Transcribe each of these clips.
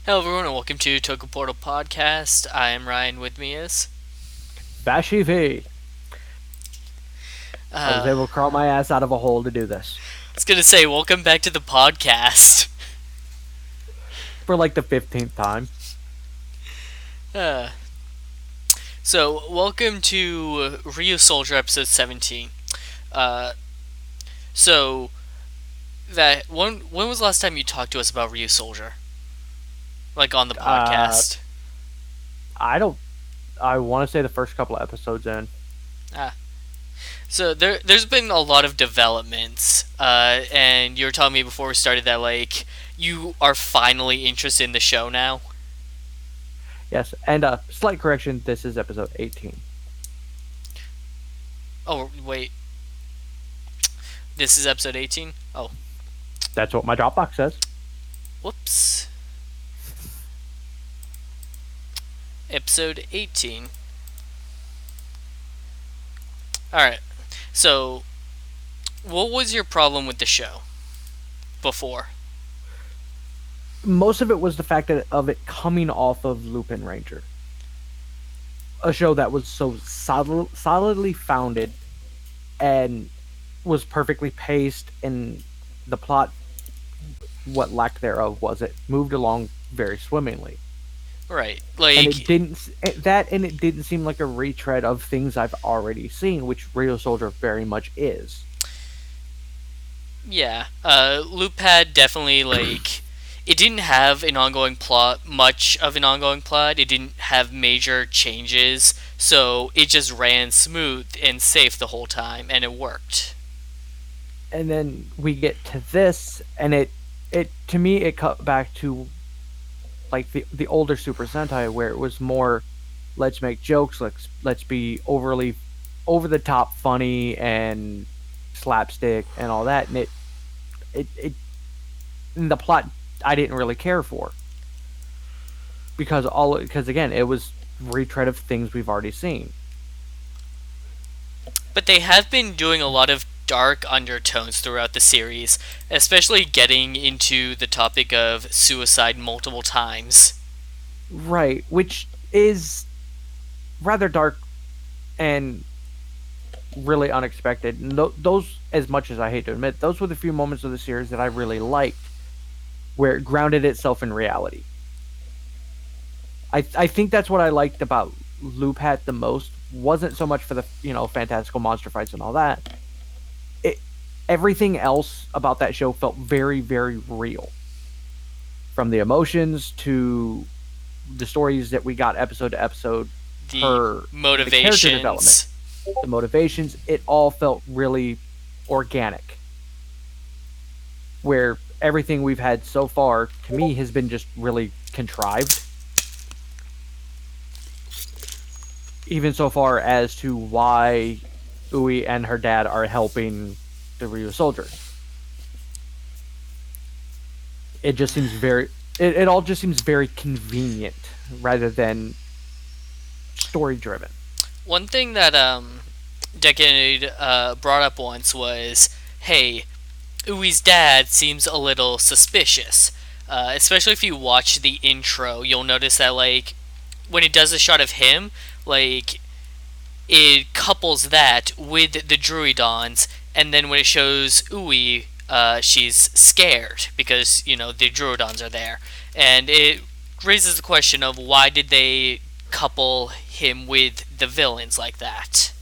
Hello, everyone, and welcome to Toku Portal Podcast. I am Ryan. With me is. Bashy V. I was Uh, able to crawl my ass out of a hole to do this I was gonna say, welcome back to the podcast. for like the 15th time. Uh, welcome to Ryusoulger episode 17. Uh, so that when was the last time you talked to us about Ryusoulger? Like on the Uh, podcast? I don't. I want to say the first couple of episodes in. Ah, so there's been a lot of developments. And you were telling me before we started that you are finally interested in the show now. Yes, and slight correction. This is episode 18. Oh wait, this is episode 18. Oh, That's what my Dropbox says. whoops. Episode 18. Alright, so what was your problem with the show before? Most of it was the fact that of it coming off of Lupin Ranger, a show that was so solidly founded and was perfectly paced, and the plot, what lack thereof, was it moved along very swimmingly. Right, And it didn't seem like a retread of things I've already seen, which Ryusoulger very much is. yeah, Loop had definitely, it didn't have an ongoing plot, much of an ongoing plot. It didn't have major changes, so it just ran smooth and safe the whole time, and it worked. And then we get to this, and it to me it cut back to like the older Super Sentai, where it was more, let's make jokes, let's be overly over the top funny and slapstick and all that, and it and the plot I didn't really care for, because again it was retread of things we've already seen. But they have been doing a lot of dark undertones throughout the series, especially getting into the topic of suicide multiple times. Right, which is rather dark and really unexpected. And those, as much as I hate to admit, those were the few moments of the series that I really liked, where it grounded itself in reality. I think that's what I liked about Loop Hat the most. Wasn't so much for the fantastical monster fights and all that. It Everything else about that show felt very very real, from the emotions to the stories that we got episode to episode, The her the character development, motivations. the motivations, it all felt really organic. Where everything we've had so far, to me, has been just really contrived. Even so far as to why Ui and her dad are helping the Ryusoulgers. It just seems very. It all just seems very convenient rather than story driven. One thing that Decade brought up once was, hey, Ui's dad seems a little suspicious. Especially if you watch the intro, you'll notice that when it does a shot of him, like it couples that with the Druidons, and then when it shows Ui, she's scared because the Druidons are there, and it raises the question of why did they couple him with the villains like that?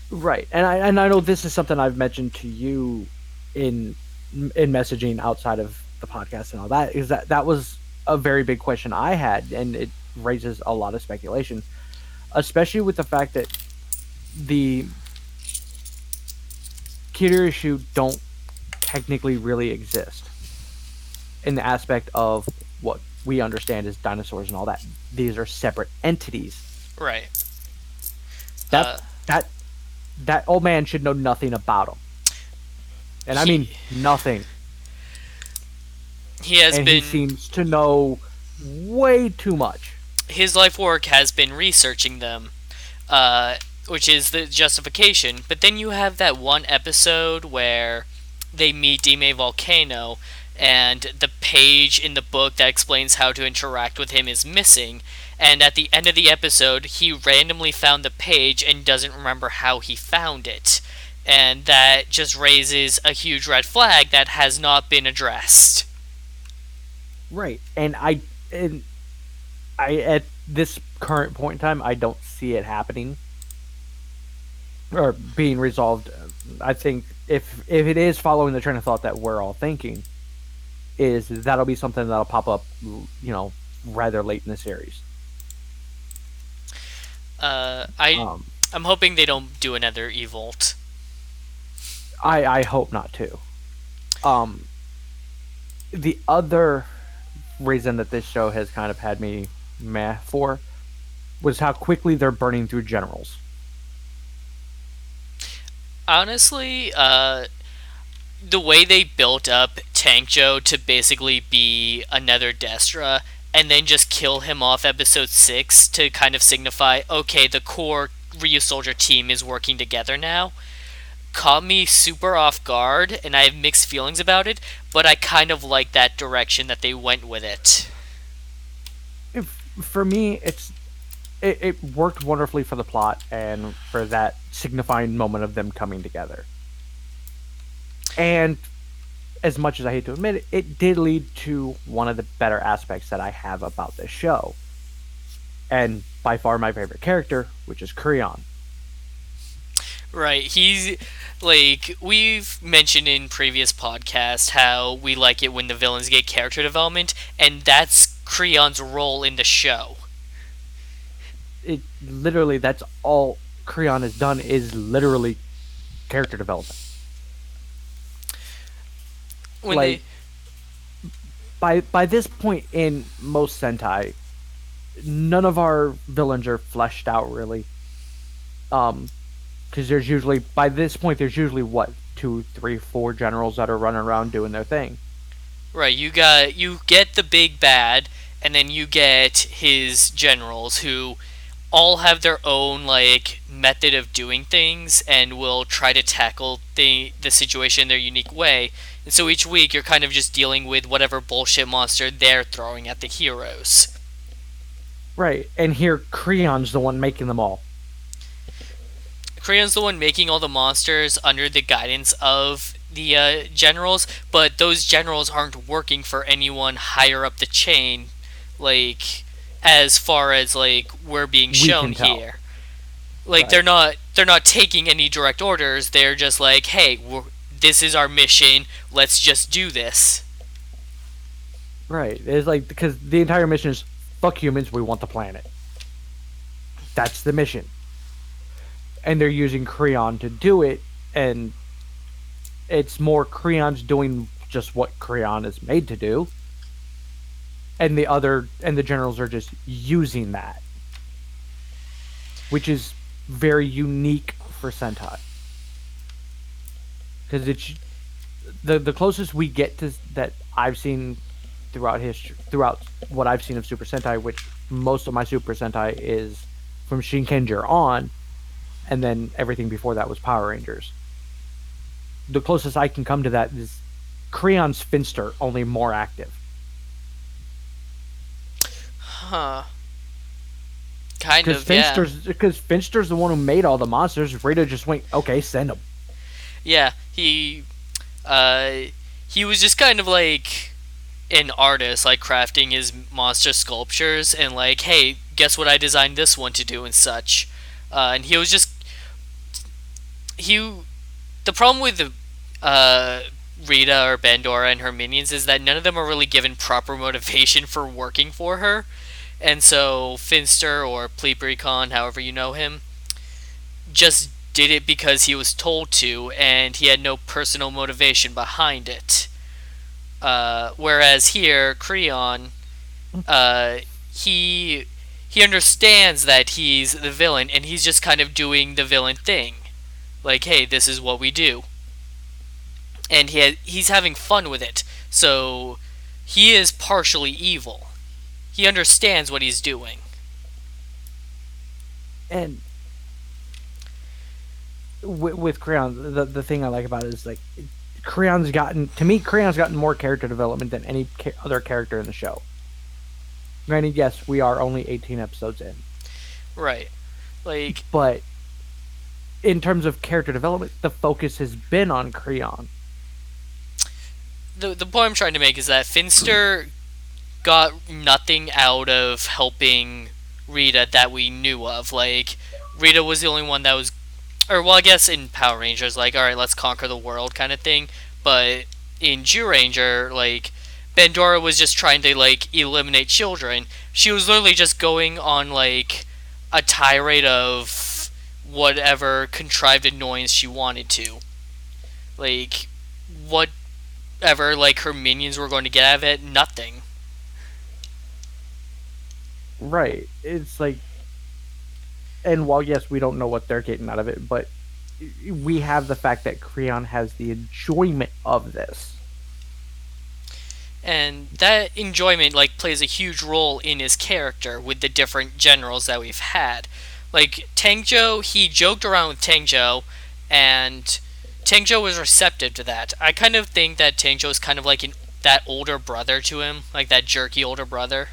Right, and I know this is something I've mentioned to you in messaging outside of the podcast and all that, is that was a very big question I had, and it raises a lot of speculation, especially with the fact that the Kishiryu don't technically really exist in the aspect of what we understand as dinosaurs and all that. These are separate entities. Right. That that that old man should know nothing about them, and I mean He nothing. he has And he been seems to know way too much. his life work has been researching them, which is the justification. But then you have that one episode where they meet Dime Volcano, and the page in the book that explains how to interact with him is missing. And at the end of the episode, he randomly found the page and doesn't remember how he found it. And that just raises a huge red flag that has not been addressed. Right. And I at this current point in time, I don't see it happening or being resolved. I think if it is following the train of thought that we're all thinking, is that'll be something that'll pop up, rather late in the series. I'm Um, hoping they don't do another Evolt. I hope not too. Um, the other reason that this show has kind of had me meh for was how quickly they're burning through generals. Honestly, the way they built up Tank Joe to basically be another Destra and then just kill him off episode 6 to kind of signify, okay, the core Ryusoulger team is working together now, caught me super off guard, and I have mixed feelings about it, but I kind of like that direction that they went with it. If, for me, it worked wonderfully for the plot and for that signifying moment of them coming together. And as much as I hate to admit it, it did lead to one of the better aspects that I have about this show. And by far my favorite character, which is Creon. Right, he's like we've mentioned in previous podcasts how we like it when the villains get character development, and that's Creon's role in the show. It literally, that's all Creon has done, is literally character development. When they Like, by this point in most Sentai, none of our villains are fleshed out really. Because there's usually, by this point, there's usually what, two, three, four generals that are running around doing their thing. Right, you get the big bad, and then you get his generals who all have their own like method of doing things and will try to tackle the situation in their unique way. And so each week you're kind of just dealing with whatever bullshit monster they're throwing at the heroes. Right, and here Creon's the one making them all. Creon's the one making all the monsters under the guidance of the generals, but those generals aren't working for anyone higher up the chain, like as far as like we're being We shown can tell. here. Like Right. they're not taking any direct orders. They're just like, hey, this is our mission. Let's just do this. Right. It's like, because the entire mission is fuck humans, we want the planet. That's the mission. And they're using Creon to do it, and it's more Creon's doing just what Creon is made to do. And the generals are just using that. Which is very unique for Sentai. Because it's the closest we get to that I've seen throughout history, throughout what I've seen of Super Sentai, which most of my Super Sentai is from Shinkenger on, and then everything before that was Power Rangers. The closest I can come to that is Creon's Finster, only more active. Huh. Kind of, yeah. Because Finster's the one who made all the monsters. Rita just went, okay, send them. Yeah, uh he was just kind of like an artist, like crafting his monster sculptures and like, hey, guess what I designed this one to do and such. And he was just he the problem with the Rita or Bandora and her minions is that none of them are really given proper motivation for working for her. And so Finster or Pleepricon, however you know him, just did it because he was told to, and he had no personal motivation behind it. Whereas here, Creon, uh, he he understands that he's the villain, and he's just kind of doing the villain thing, like, hey, this is what we do, and he's having fun with it. So he is partially evil. He understands what he's doing. And with Creon, the thing I like about it is like Creon's gotten more character development than any other character in the show. Granted, yes, we are only 18 episodes in, Right. Like, but in terms of character development, the focus has been on Creon. the point I'm trying to make is that Finster got nothing out of helping Rita that we knew of. Like, Rita was the only one that was, or well, I guess in Power Rangers, like, all right, let's conquer the world kind of thing. But in Jew Ranger, like, Bandora was just trying to like eliminate children. She was literally just going on like a tirade of whatever contrived annoyance she wanted to. Like, whatever like her minions were going to get out of it, nothing. Right. It's like, and while yes, we don't know what they're getting out of it, but we have the fact that Creon has the enjoyment of this. And that enjoyment like plays a huge role in his character with the different generals that we've had. Like Tangjo, he joked around with Tangjo, and Tangjo was receptive to that. I kind of think that Tangjo is kind of like that older brother to him, like that jerky older brother.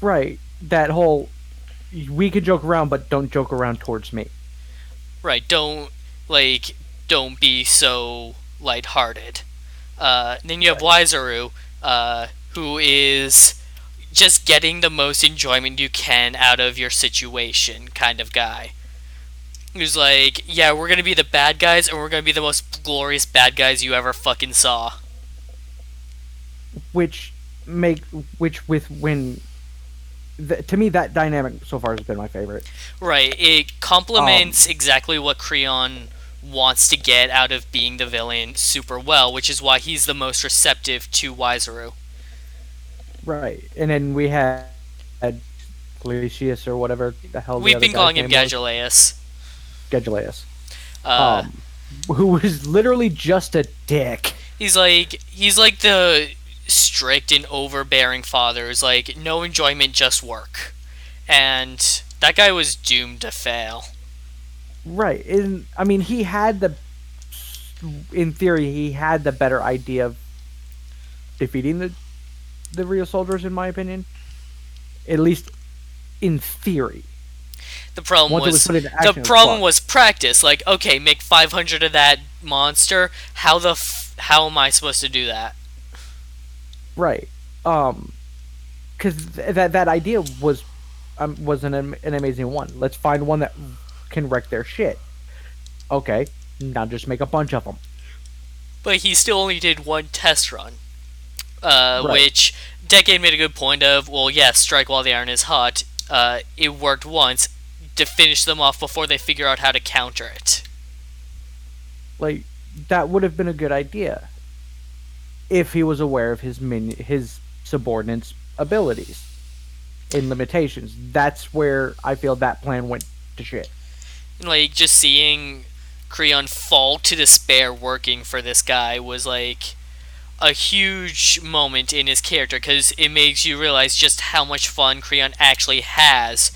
Right. That whole we could joke around, but don't joke around towards me. Right. Don't be so lighthearted. Then you have Wizaru, who is just getting the most enjoyment you can out of your situation kind of guy. Who's like, yeah, we're gonna be the bad guys, and we're gonna be the most glorious bad guys you ever fucking saw. Which make which with when to me that dynamic so far has been my favorite. Right. It complements exactly what Creon wants to get out of being the villain super well, which is why he's the most receptive to Wizaru. Right. And then we had Galicius or whatever the hell the We've other been calling guy's him name was. Gadulaeus. Gadulaeus. Uh, Who was literally just a dick. he's like the strict and overbearing father who's like no enjoyment, just work. And that guy was doomed to fail. Right. And I mean he had in theory he had the better idea of defeating the real soldiers in my opinion. At least in theory. The problem Once was it was put into action, the problem was practice. Like, okay, make 500 of that monster. How how am I supposed to do that? right. Because that idea was an amazing one. Let's find one that can wreck their shit. Okay, now just make a bunch of them. But he still only did one test run, Right. which Decade made a good point of. Well, yes, strike while the iron is hot. It worked once to finish them off before they figure out how to counter it. Like that would have been a good idea if he was aware of his subordinates' abilities and limitations. That's where I feel that plan went to shit. And, like, just seeing Creon fall to despair working for this guy was like a huge moment in his character because it makes you realize just how much fun Creon actually has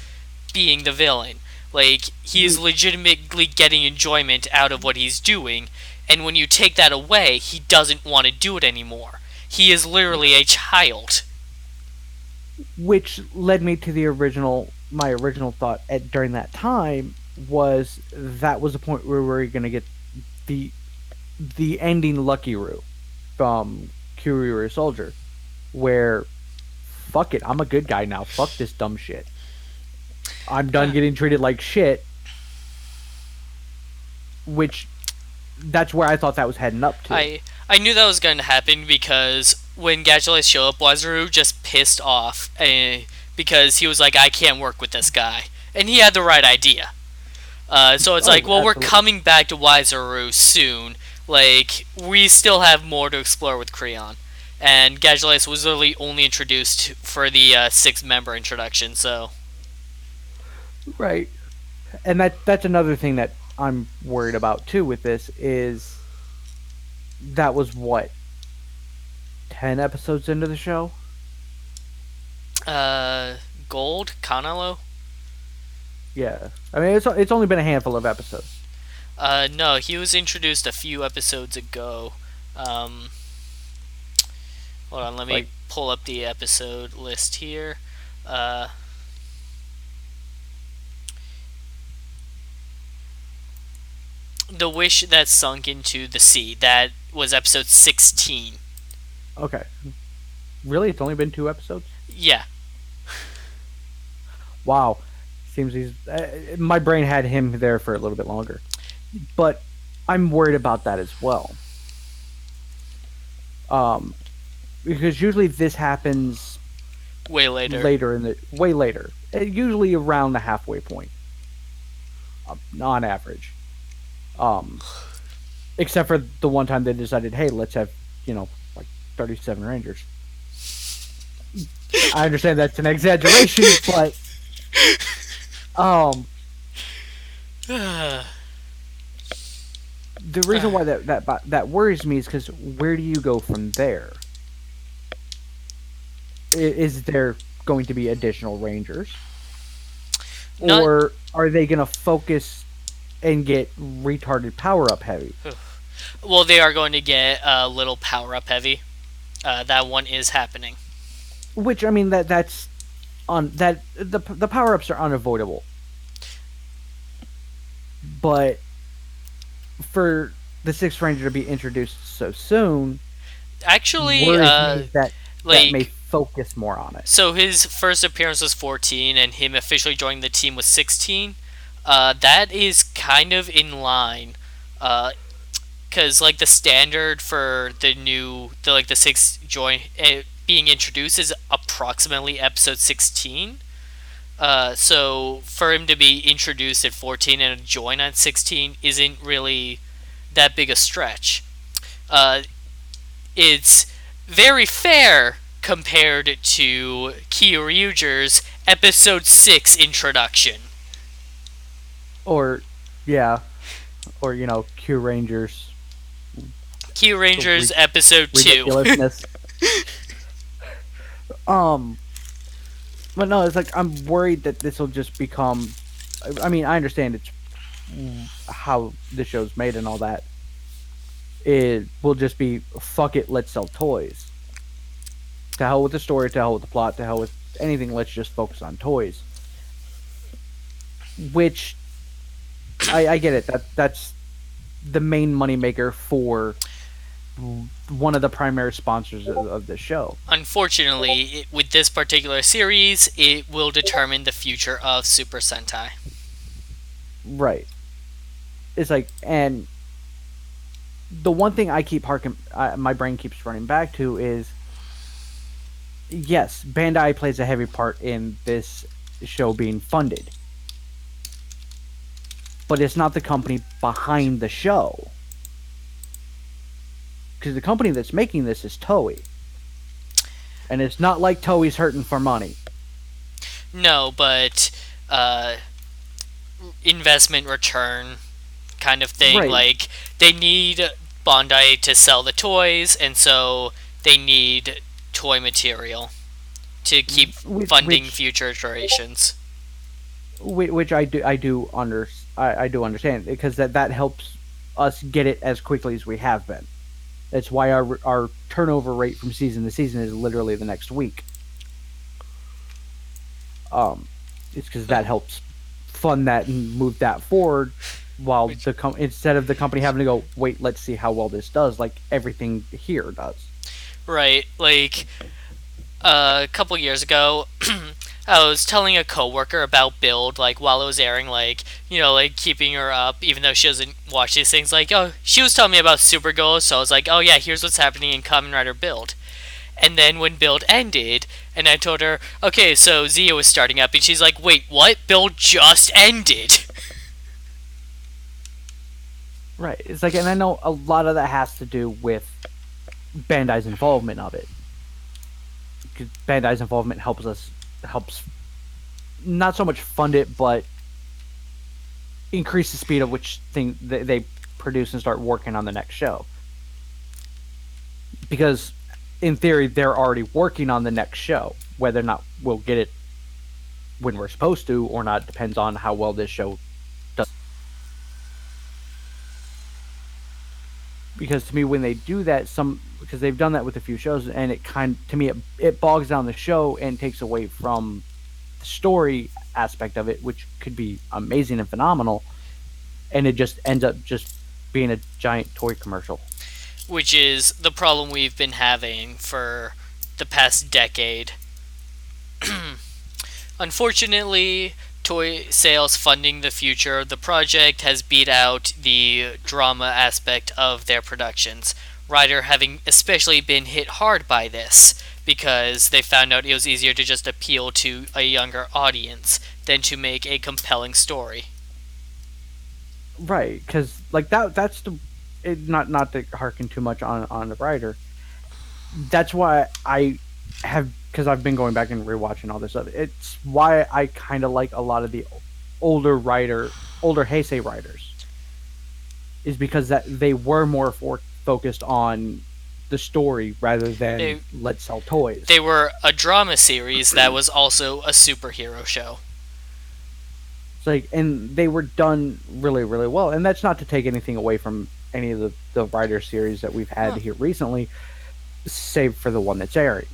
being the villain. Like, he is legitimately getting enjoyment out of what he's doing, and when you take that away, he doesn't want to do it anymore. He is literally a child. Which led me to my original thought during that time was that was the point where we were going to get the ending Lucky Roo from Kishiryu Ryusoulger, where fuck it, I'm a good guy now. Fuck this dumb shit. I'm done getting treated like shit. Which that's where I thought that was heading up to. I knew that was going to happen because when Gadulaeus showed up, Wizaru just pissed off because he was like, I can't work with this guy. And he had the right idea. So it's like, well, absolutely. we're coming back to Wizaru soon. Like, we still have more to explore with Creon. And Gadulaeus was literally only introduced for the 6-member introduction, so... Right. And that's another thing that I'm worried about too with this is that was what 10 episodes into the show? Gold? Kanalo? Yeah. I mean it's only been a handful of episodes. No, he was introduced a few episodes ago. Um, Hold on, let me Like, pull up the episode list here. Uh, the Wish That Sunk into the Sea. That was episode 16. okay, really, it's only been 2 episodes. Yeah. Wow, seems he's. My brain had him there for a little bit longer, but I'm worried about that as well. Um, because usually this happens Way later. later in the way later, usually around the halfway point, on average. Um, except for the one time they decided, hey, let's have like 37 Rangers. I understand that's an exaggeration, but um, the reason why that worries me is because where do you go from there? Is there going to be additional Rangers, Not. or are they going to focus and get retarded power up heavy? Well, they are going to get a little power up heavy. That one is happening. Which I mean that's on that the power ups are unavoidable, but for the Sixth Ranger to be introduced so soon Actually, worries me that may like, focus more on it. so his first appearance was 14, and him officially joining the team was 16. That is kind of in line. Because like the standard for the sixth join being introduced is approximately episode 16. So for him to be introduced at 14 and join at 16 isn't really that big a stretch. Uh, it's very fair compared to Kyoryuger's episode 6 introduction. Or yeah, or Q Rangers Kyurangers episode 2. ridiculousness. um, but no, it's like I'm worried that this will just become. I mean, I understand it's how the show's made and all that. It will just be fuck it, let's sell toys. To hell with the story, to hell with the plot, to hell with anything. Let's just focus on toys. Which I get it. That's the main moneymaker for one of the primary sponsors of the show. Unfortunately, with this particular series, it will determine the future of Super Sentai. Right. It's like, and the one thing I keep my brain keeps running back to is, yes, Bandai plays a heavy part in this show being funded, but it's not the company behind the show. Because the company that's making this is Toei. And it's not like Toei's hurting for money. No, but investment return kind of thing. Right. Like, they need Bandai to sell the toys, and so they need toy material to keep funding future iterations. Which I do understand, because that helps us get it as quickly as we have been. That's why our turnover rate from season to season is literally the next week. It's because that helps fund that and move that forward, while instead of the company having to go, wait, let's see how well this does, like everything here does. Right, like a couple years ago, I was telling a coworker about Build, like while it was airing, like like keeping her up, even though she doesn't watch these things. Like, oh, she was telling me about Supergirl, so I was like, oh yeah, here's what's happening in Kamen Rider Build. And then when Build ended, and I told her, okay, so Zia was starting up, and she's like, wait, what? Build just ended. Right. It's like, and I know a lot of that has to do with Bandai's involvement of it. Because Bandai's involvement helps not so much fund it, but increase the speed of which thing they produce and start working on the next show. Because in theory, they're already working on the next show. Whether or not we'll get it when we're supposed to or not depends on how well this show does. because to me when they do that, some because they've done that with a few shows, and it kind to me it bogs down the show and takes away from the story aspect of it, which could be amazing and phenomenal, and it just ends up just being a giant toy commercial. which is the problem we've been having for the past decade. Unfortunately, toy sales funding the future of the project has beat out the drama aspect of their productions. Ryder having especially been hit hard by this because they found out it was easier to just appeal to a younger audience than to make a compelling story. Right, because like that's the not to harken too much on the writer. That's why I have because I've been going back and rewatching all this stuff. It's why I kind of like a lot of the older Heisei writers is because that they were more focused on the story rather than They let's sell toys. they were a drama series that was also a superhero show. It's like, and they were done really, really well. And that's not to take anything away from any of the writer series that we've had Huh. here recently, save for the one that's airing.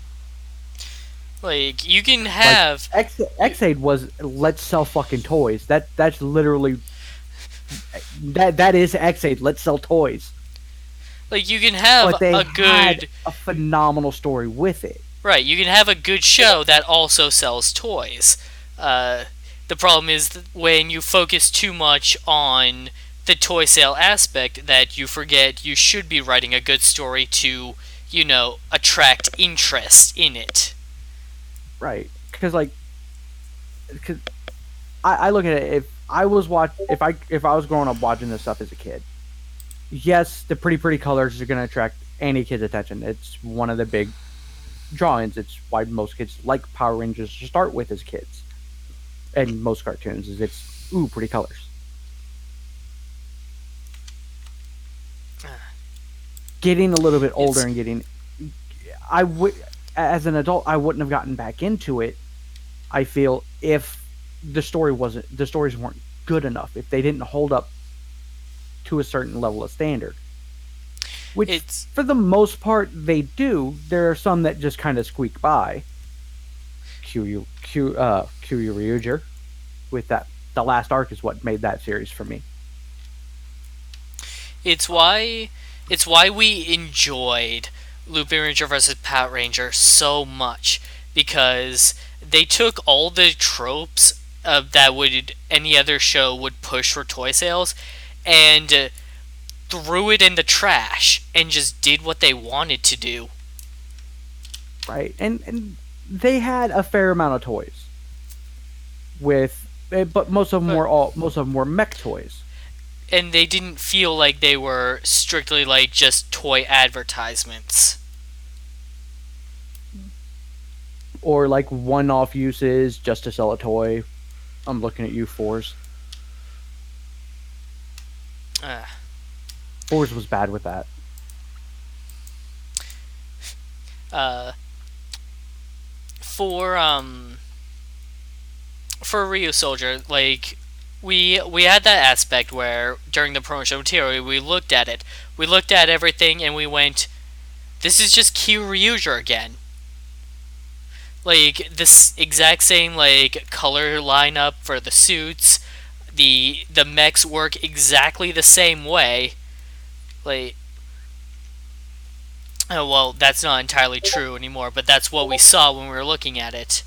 Like you can Like have X-Aid was let's sell fucking toys. That's literally that is X-Aid. Let's sell toys. you can have But they a had good a phenomenal story with it. right. You can have a good show that also sells toys. Uh, the problem is that when you focus too much on the toy sale aspect, that you forget you should be writing a good story to, attract interest in it. Right. Because like, cause I look at it. If I was growing up watching this stuff as a kid, yes, the pretty colors are going to attract any kid's attention. It's one of the big drawings. It's why most kids like Power Rangers to start with as kids, and most cartoons is it's pretty colors. Getting a little bit older It's and getting, I would as an adult I wouldn't have gotten back into it. I feel if the stories weren't good enough, if they didn't hold up to a certain level of standard, which it's for the most part they do. There are some that just kind of squeak by. Kishiryu Ryusoulger with that the last arc is what made that series for me. it's why it's why we enjoyed Lupin Ranger versus Power Ranger so much because they took all the tropes that would any other show would push for toy sales and threw it in the trash and just did what they wanted to do. Right, and they had a fair amount of toys with, but But most of them were mech toys and they didn't feel like they were strictly like just toy advertisements. or like one-off uses just to sell a toy. I'm looking at you, Fours. Uh, Fours was bad with that. uh, for for Ryusoulger, like we had that aspect where during the promotional material we looked at it, we looked at everything, and we went, "This is just Kishiryu again." Like this exact same like color lineup for the suits, the mechs work exactly the same way. Like, oh well, that's not entirely true anymore, but that's what we saw when we were looking at it.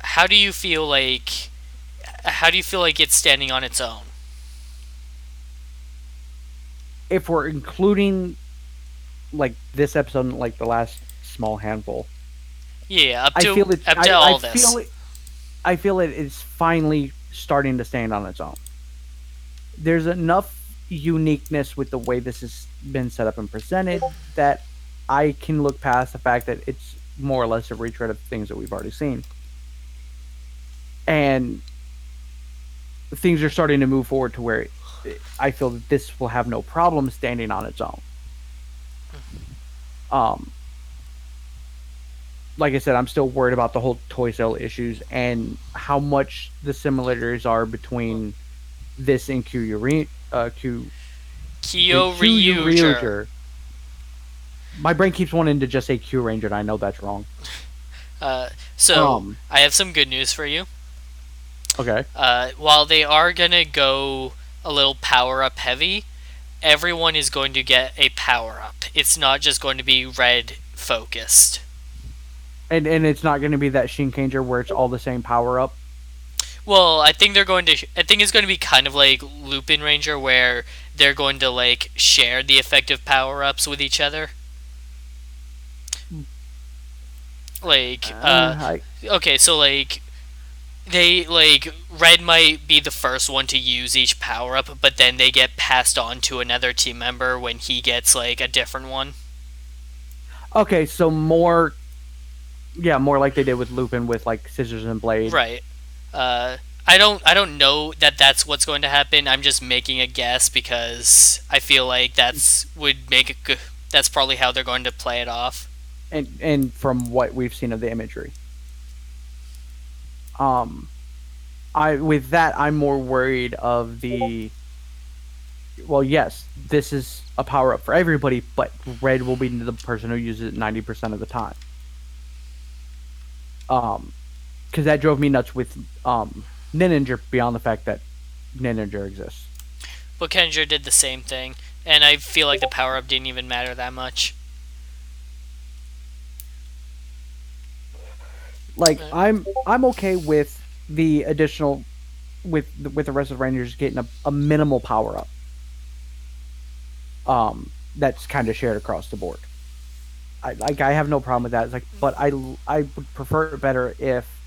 How do you feel like how do you feel like it's standing on its own? If we're including like this episode, like the last small handful, Yeah, I feel it. up to all I this. feel it. I feel it is finally starting to stand on its own. There's enough uniqueness with the way this has been set up and presented that I can look past the fact that it's more or less a retread of things that we've already seen, and things are starting to move forward to where I feel that this will have no problem standing on its own. Um, like I said, I'm still worried about the whole toy sale issues and how much the similarities are between this and Q the Kyo Kyu Ryuger. Ryuger. My brain keeps wanting to just say Q Ranger, and I know that's wrong. So Um. I have some good news for you. Okay. While they are gonna go a little power up heavy, everyone is going to get a power up. It's not just going to be red focused. And it's not going to be that Shinkanger where it's all the same power up. Well, I think they're going to. I think it's going to be kind of like Lupin Ranger, where they're going to like share the effective power ups with each other. Like, I okay, so like they like red might be the first one to use each power up, but then they get passed on to another team member when he gets like a different one. okay, so more, yeah, more like they did with Lupin with like scissors and blade. Right. Uh, I don't know that that's what's going to happen. I'm just making a guess because I feel like that's would make it good. That's probably how they're going to play it off. And from what we've seen of the imagery, um, I with that I'm more worried of the. Well, yes, this is a power up for everybody, but red will be the person who uses it 90% of the time. Um, because that drove me nuts with Ninja beyond the fact that Ninja exists. But Kenja did the same thing, and I feel like the power up didn't even matter that much. Like I'm okay with the additional with the rest of the Rangers getting a minimal power up. That's kind of shared across the board. I have no problem with that. It's like, but I would prefer it better if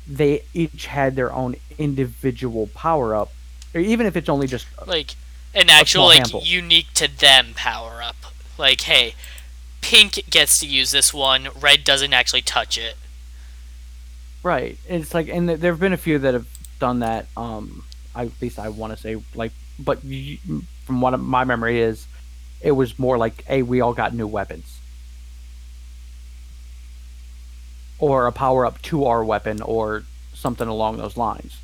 they each had their own individual power up, or even if it's only just Like an a actual small like handful. unique to them power up. Like, hey, pink gets to use this one, red doesn't actually touch it. Right. It's like, and there have been a few that have done that. At least I want to say like, but from what my memory is, it was more like, hey, we all got new weapons, or a power up to our weapon, or something along those lines.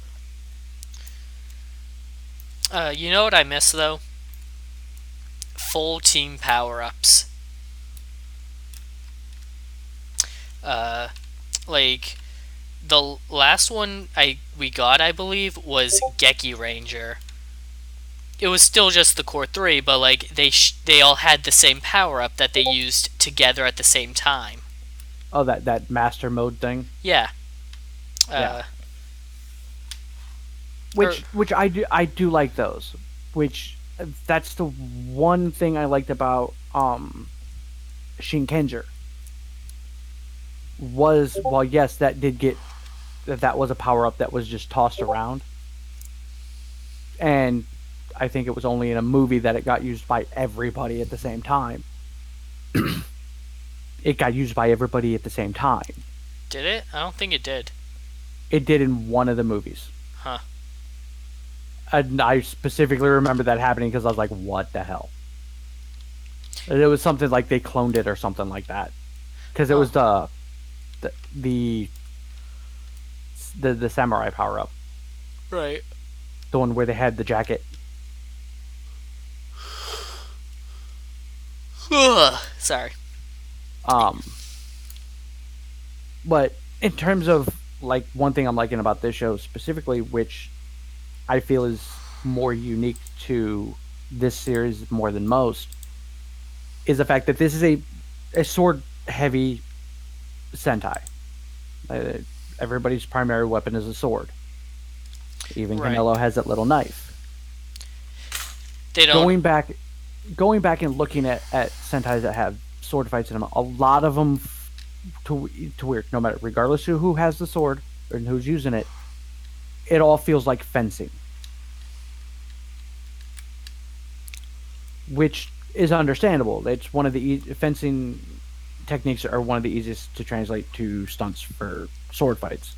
You know what I miss though? Full team power ups. Uh, like the last one we got, I believe, was Geki Ranger. It was still just the core three, but like they all had the same power up that they used together at the same time. Oh, that master mode thing. Yeah. Yeah. Uh, or Which I do like those. Which that's the one thing I liked about Shinkenger was, well, yes, that did get that was a power up that was just tossed around, and I think it was only in a movie that it got used by everybody at the same time. It got used by everybody at the same time. did it? I don't think it did. It did in one of the movies. Huh. And I specifically remember that happening because I was like, "What the hell?" And it was something like they cloned it or something like that. Because it was the the the samurai power up, Right. the one where they had the jacket. Sorry. Um, but in terms of like one thing I'm liking about this show specifically, which I feel is more unique to this series more than most, is the fact that this is a sword heavy Sentai. Uh, Everybody's primary weapon is a sword. Even Right. Canelo has that little knife. They don't. Going back and looking at Sentais that have sword fights in them, a lot of them to where no matter regardless of who has the sword or who's using it, it all feels like fencing, which is understandable. It's one of the fencing techniques are one of the easiest to translate to stunts for sword fights.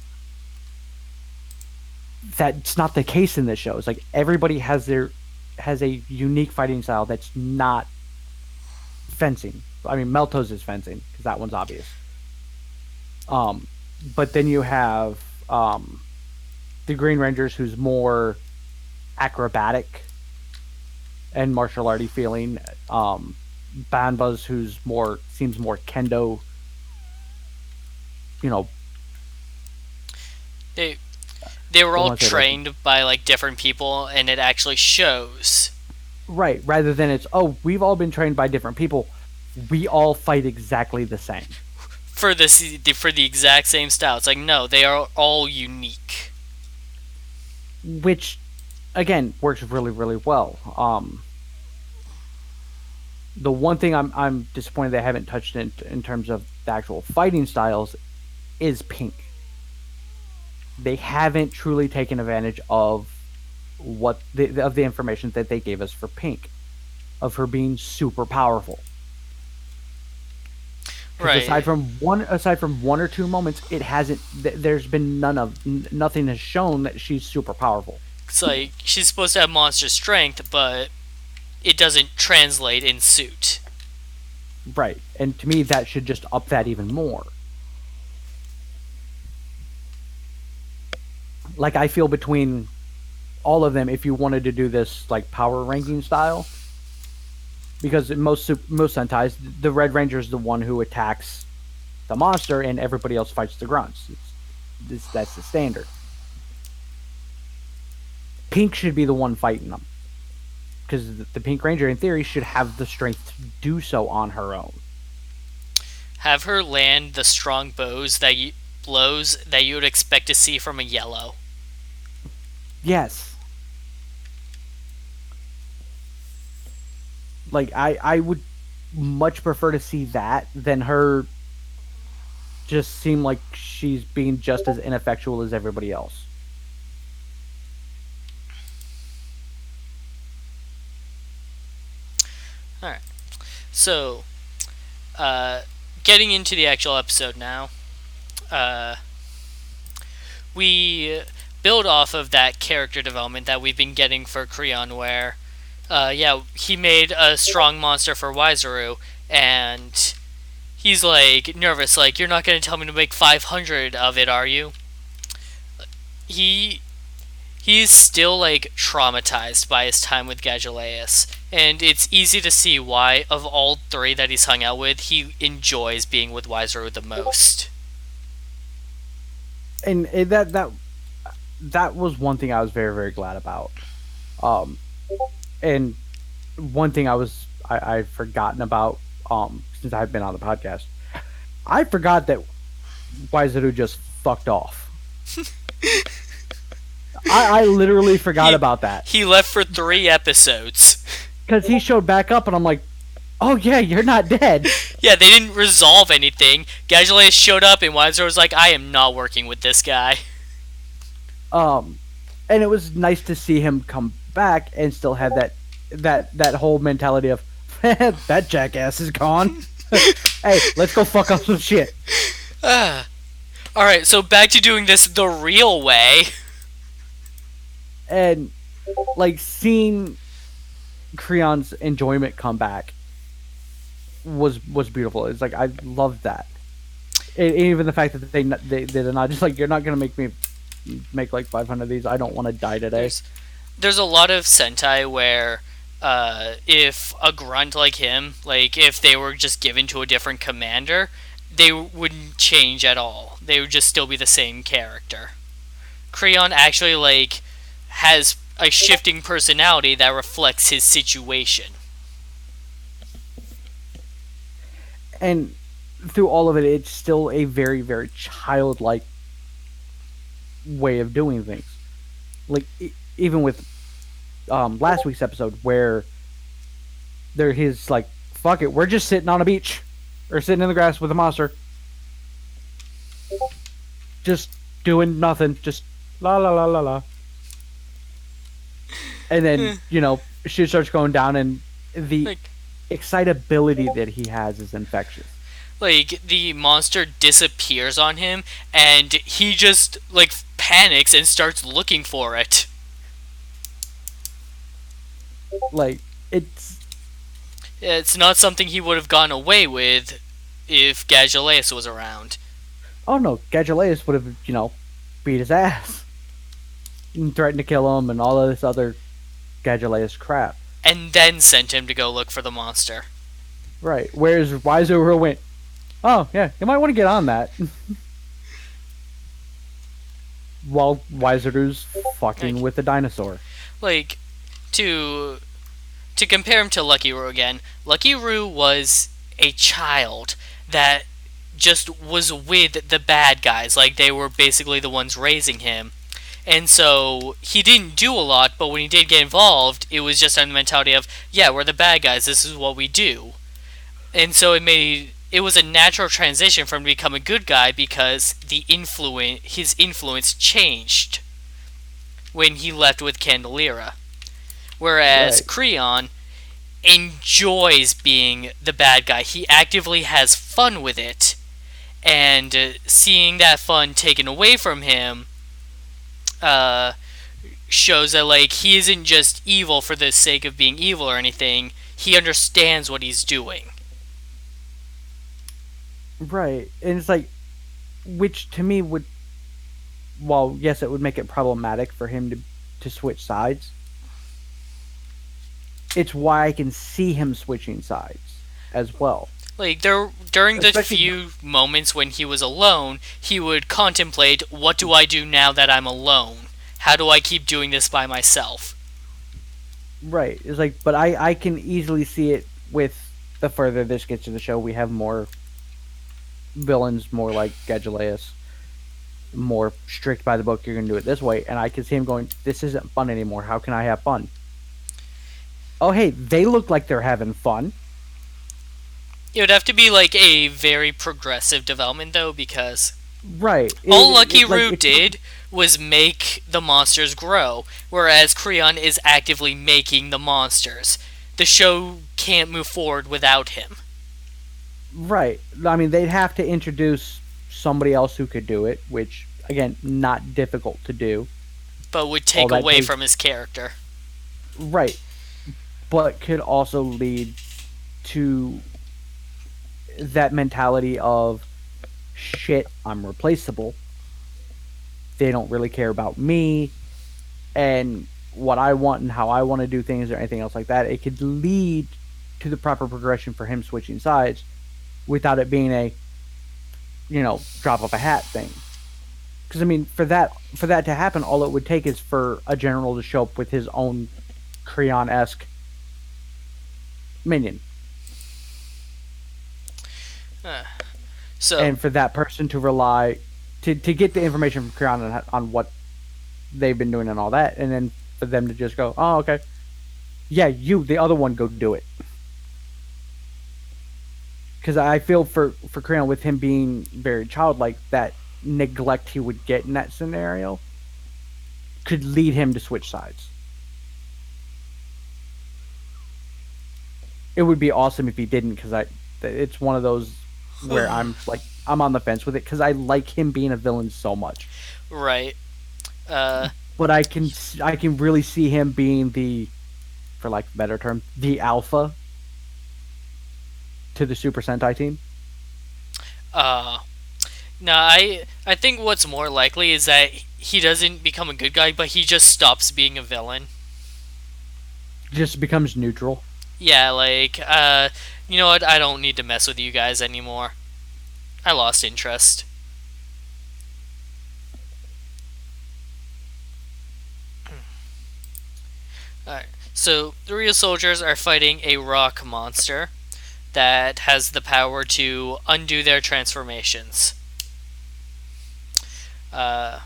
That's not the case in this show. It's like everybody has a unique fighting style that's not fencing. I mean, Melto's is fencing because that one's obvious. Um, but then you have the Green Rangers, who's more acrobatic, and martial arty feeling. Banbas, who's more seems more kendo, you know, They they were don't all want to say like trained by like different people, and it actually shows. right, rather than it's oh we've all been trained by different people, we all fight exactly the same, For the exact same style. It's like no, they are all unique. which again works really really well. The one thing I'm disappointed they haven't touched in terms of the actual fighting styles is Pink. They haven't truly taken advantage of of the information that they gave us for Pink, of her being super powerful. Because Right. aside from one or two moments, it hasn't. There's been nothing has shown that she's super powerful. It's like she's supposed to have monster strength, but it doesn't translate in suit. Right, and to me, that should just up that even more. Like I feel between all of them, if you wanted to do this like power ranking style, because in most Sentais, the Red Ranger is the one who attacks the monster, and everybody else fights the grunts. That's the standard. Pink should be the one fighting them, because the Pink Ranger, in theory, should have the strength to do so on her own. Have her land the strong blows that you would expect to see from a yellow. Yes, like I would much prefer to see that than her just seem like she's being just as ineffectual as everybody else. All right. So, uh, getting into the actual episode now, uh, we build off of that character development that we've been getting for Kreon, where, yeah, he made a strong monster for Wizaru, and he's like nervous, like, you're not going to tell me to make 500 of it, are you? He he's still like traumatized by his time with Gageleus, and it's easy to see why, of all three that he's hung out with, he enjoys being with Wizaru the most. And that was one thing I was very very glad about. Um, and one thing I've forgotten about since I've been on the podcast, I forgot that Wizaru just fucked off. I literally forgot He about that he left for 3 episodes. because he showed back up, and I'm like, oh yeah, you're not dead. Yeah, they didn't resolve anything. Gageleus showed up, and Wizaru was like, I am not working with this guy. Um, and it was nice to see him come back and still have that whole mentality of that jackass is gone. Hey, let's go fuck up some shit. Alright, so back to doing this the real way. And like seeing Creon's enjoyment come back was beautiful. It's like I loved that. Even the fact that they're not just like you're not gonna make me make like 500 of these. I don't want to die today. There's a lot of Sentai where if a grunt like him, like if they were just given to a different commander, they wouldn't change at all. They would just still be the same character. Kreon actually like has a shifting personality that reflects his situation. And through all of it, it's still a very very childlike way of doing things. Like even with last week's episode where there his like fuck it, we're just sitting on a beach or sitting in the grass with a monster, just doing nothing, just la la la la la. And then shit starts going down, and the Like excitability that he has is infectious. like the monster disappears on him and he just like panics and starts looking for it. Like it's It's not something he would have gone away with if Gageleus was around. oh no, Gageleus would have beat his ass and threatened to kill him and all of this other Gageleus crap. and then sent him to go look for the monster. Right. Whereas Waizo went, oh yeah, you might want to get on that. While Waizo's fucking Like, with the dinosaur. like to compare him to Lucky Roo again, Lucky Roo was a child that just was with the bad guys. Like, they were basically the ones raising him. And so he didn't do a lot, but when he did get involved, it was just on the mentality of, yeah, we're the bad guys, this is what we do. And so it was a natural transition for him to become a good guy because his influence changed when he left with Candelira. Whereas Right. Creon enjoys being the bad guy. He actively has fun with it. And seeing that fun taken away from him uh, shows that, like, he isn't just evil for the sake of being evil or anything. He understands what he's doing. Right. And it's like, which to me would, well, yes, it would make it problematic for him to switch sides. It's why I can see him switching sides as well. Like, during the Especially, few moments when he was alone, he would contemplate, what do I do now that I'm alone? How do I keep doing this by myself? right. It's like, but I can easily see it with the further this gets to the show. We have more villains, more like Gadgelius, more strict by the book. You're going to do it this way. And I can see him going, this isn't fun anymore. How can I have fun? Oh, hey, they look like they're having fun. It would have to be like a very progressive development, though, because Right. all Lucky Like, Roo did was make the monsters grow, whereas Creon is actively making the monsters. The show can't move forward without him. right. I mean, they'd have to introduce somebody else who could do it, which, again, not difficult to do. But would All take that away takes, from his character. right. But could also lead to that mentality of, shit, I'm replaceable. They don't really care about me and what I want and how I want to do things or anything else like that. It could lead to the proper progression for him switching sides without it being a, drop of a hat thing. Because I mean, for that to happen, all it would take is for a general to show up with his own Creon-esque minion, Uh, so, and for that person to rely to get the information from Creon on what they've been doing and all that, and then for them to just go, oh, okay, yeah, you, the other one, go do it. Because I feel for Creon, with him being very childlike, that neglect he would get in that scenario could lead him to switch sides. It would be awesome if he didn't, because it's one of those where I'm on the fence with it because I like him being a villain so much. right. Uh, But I can really see him being the, for like a better term, the alpha to the Super Sentai team. uh, no, I think what's more likely is that he doesn't become a good guy, but he just stops being a villain. Just becomes neutral. Yeah, like, you know what? I don't need to mess with you guys anymore. I lost interest. Alright, so the Ryusoulgers are fighting a rock monster that has the power to undo their transformations. Uh,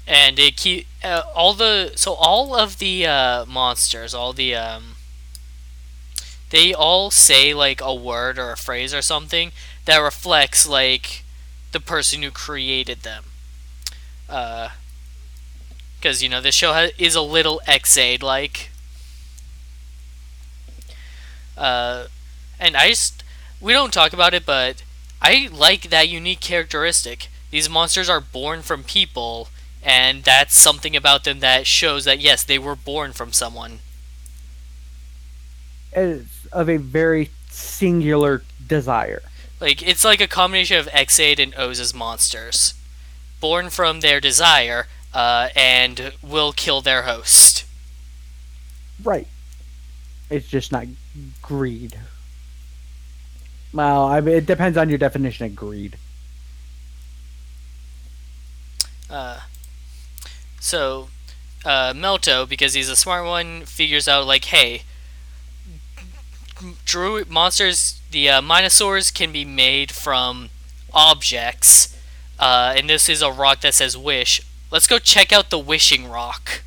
and it keep all of the monsters, they all say like a word or a phrase or something that reflects like the person who created them. Because this show is a little X-Aid like. And we don't talk about it, but I like that unique characteristic. These monsters are born from people, and that's something about them that shows that yes, they were born from someone. It's of a very singular desire. Like, it's like a combination of X-Aid and Oz's monsters. Born from their desire, and will kill their host. Right. It's just not greed. Well, I mean, it depends on your definition of greed. Uh, so Melto, because he's a smart one, figures out like, hey, druid monsters, the Minosaurs can be made from objects, and this is a rock that says wish. Let's go check out the wishing rock.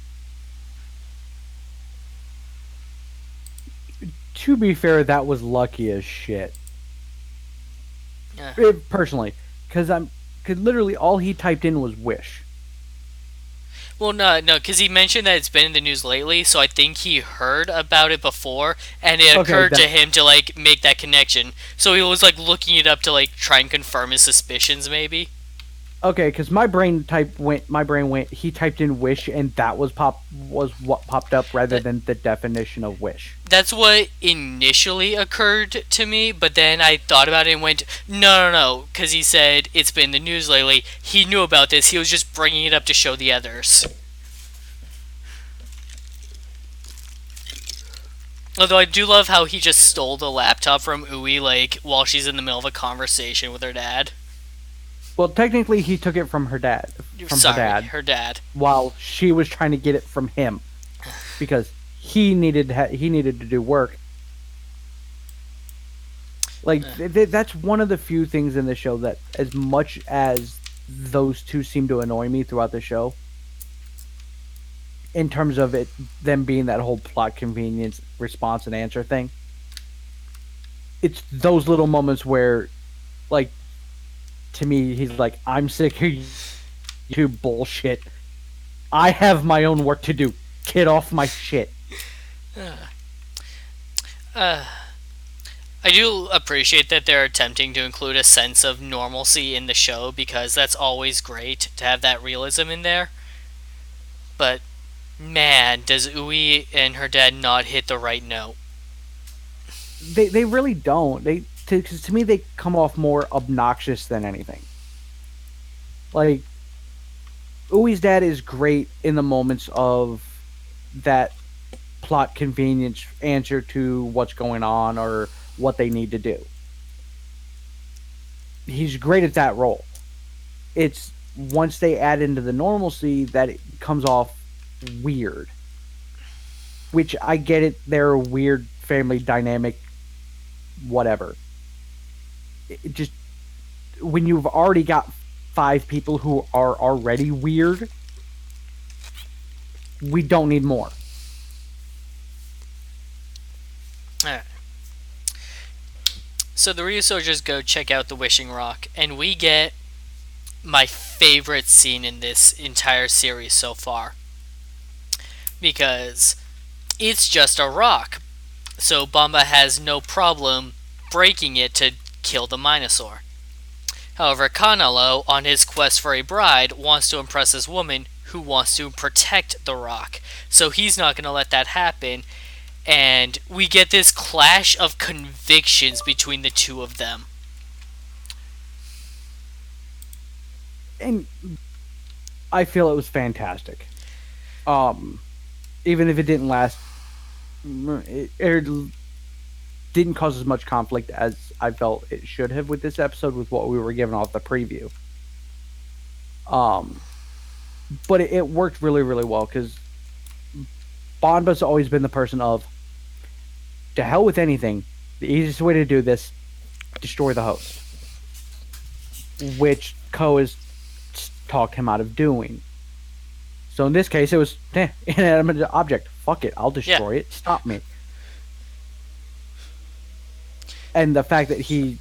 To be fair, that was lucky as shit. Yeah. Personally, because literally all he typed in was wish. Well, no, because he mentioned that it's been in the news lately, so I think he heard about it before, and it Okay, occurred to him to like make that connection. So he was like looking it up to like try and confirm his suspicions, maybe. okay, because my brain went. He typed in wish, and that was what popped up rather That than the definition of wish. that's what initially occurred to me, but then I thought about it and went, no, because he said it's been in the news lately. He knew about this. He was just bringing it up to show the others. Although I do love how he just stole the laptop from Ui, like, while she's in the middle of a conversation with her dad. Well, technically, he took it from her dad, Sorry, her dad. while she was trying to get it from him because he needed to do work. Like that's one of the few things in the show that, as much as those two seem to annoy me throughout the show, in terms of it them being that whole plot convenience response and answer thing, it's those little moments where, like, to me, he's like, "I'm sick of you bullshit. I have my own work to do. Get off my shit." Uh, I do appreciate that they're attempting to include a sense of normalcy in the show because that's always great to have that realism in there. But man, does Ui and her dad not hit the right note? They really don't. Because to me they come off more obnoxious than anything. Like, Ui's dad is great in the moments of that plot convenience answer to what's going on or what they need to do. He's great at that role. It's once they add into the normalcy that it comes off weird. Which I get it, they're a weird family dynamic, whatever. It just, when you've already got five people who are already weird, we don't need more. Alright. So the Ryusoulgers go check out the Wishing Rock, and we get my favorite scene in this entire series so far. Because it's just a rock. So Bamba has no problem breaking it to kill the Minosaur. However, Kanalo, on his quest for a bride, wants to impress this woman who wants to protect the rock. So he's not going to let that happen. And we get this clash of convictions between the two of them. And I feel it was fantastic. Even if it didn't last, it didn't cause as much conflict as I felt it should have with this episode, with what we were given off the preview. But it worked really, really well because Bonba's always been the person of, to hell with anything. The easiest way to do this, destroy the host, which Ko has talked him out of doing. So in this case, it was inanimate object. Fuck it, I'll destroy it. Stop me. And the fact that he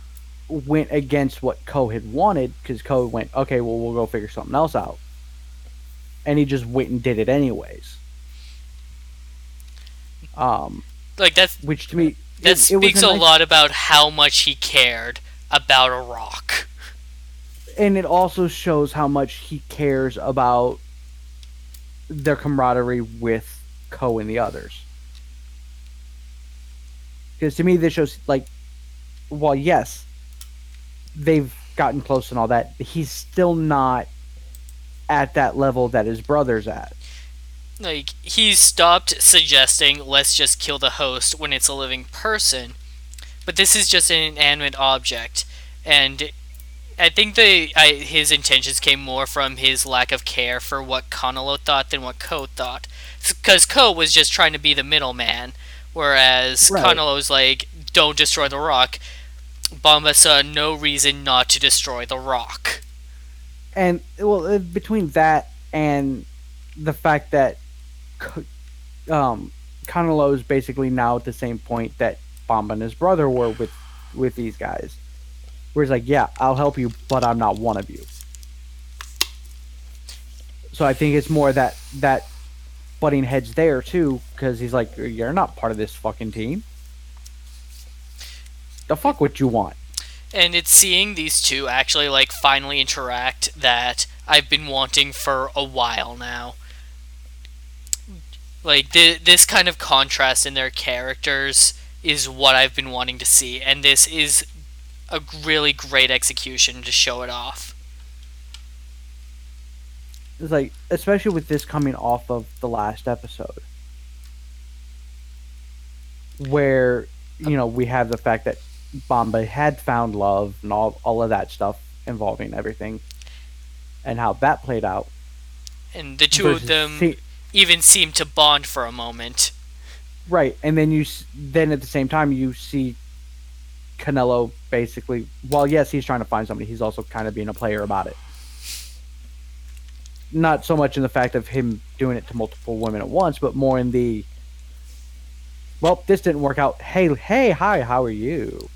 went against what Ko had wanted, because Ko went, okay, well, we'll go figure something else out, and he just went and did it anyways. Like that's which to me that speaks a lot about how much he cared about a rock. And it also shows how much he cares about their camaraderie with Ko and the others. Because to me, this shows, like, well, yes, they've gotten close and all that, he's still not at that level that his brother's at. Like, he stopped suggesting, let's just kill the host when it's a living person, but this is just an inanimate object. And I think his intentions came more from his lack of care for what Kanalo thought than what Ko thought. Because Ko was just trying to be the middleman, whereas Right. Kanalo's like, don't destroy the rock. Bamba saw no reason not to destroy the rock. And well, between that and the fact that um, Kanalo is basically now at the same point that Bomba and his brother were with these guys, where he's like, "Yeah, I'll help you, but I'm not one of you." So I think it's more that butting heads there too, because he's like, "You're not part of this fucking team. The fuck what you want?" And it's seeing these two actually, like, finally interact that I've been wanting for a while now. Like, this kind of contrast in their characters is what I've been wanting to see, and this is a really great execution to show it off. It's like, especially with this coming off of the last episode, where we have the fact that Bombay had found love and all of that stuff involving everything and how that played out And the two of versus them even seem to bond for a moment. right, and then then at the same time you see Canelo basically, while yes he's trying to find somebody, he's also kind of being a player about it. Not so much in the fact of him doing it to multiple women at once, but more in the, well, this didn't work out. Hey, hi, how are you?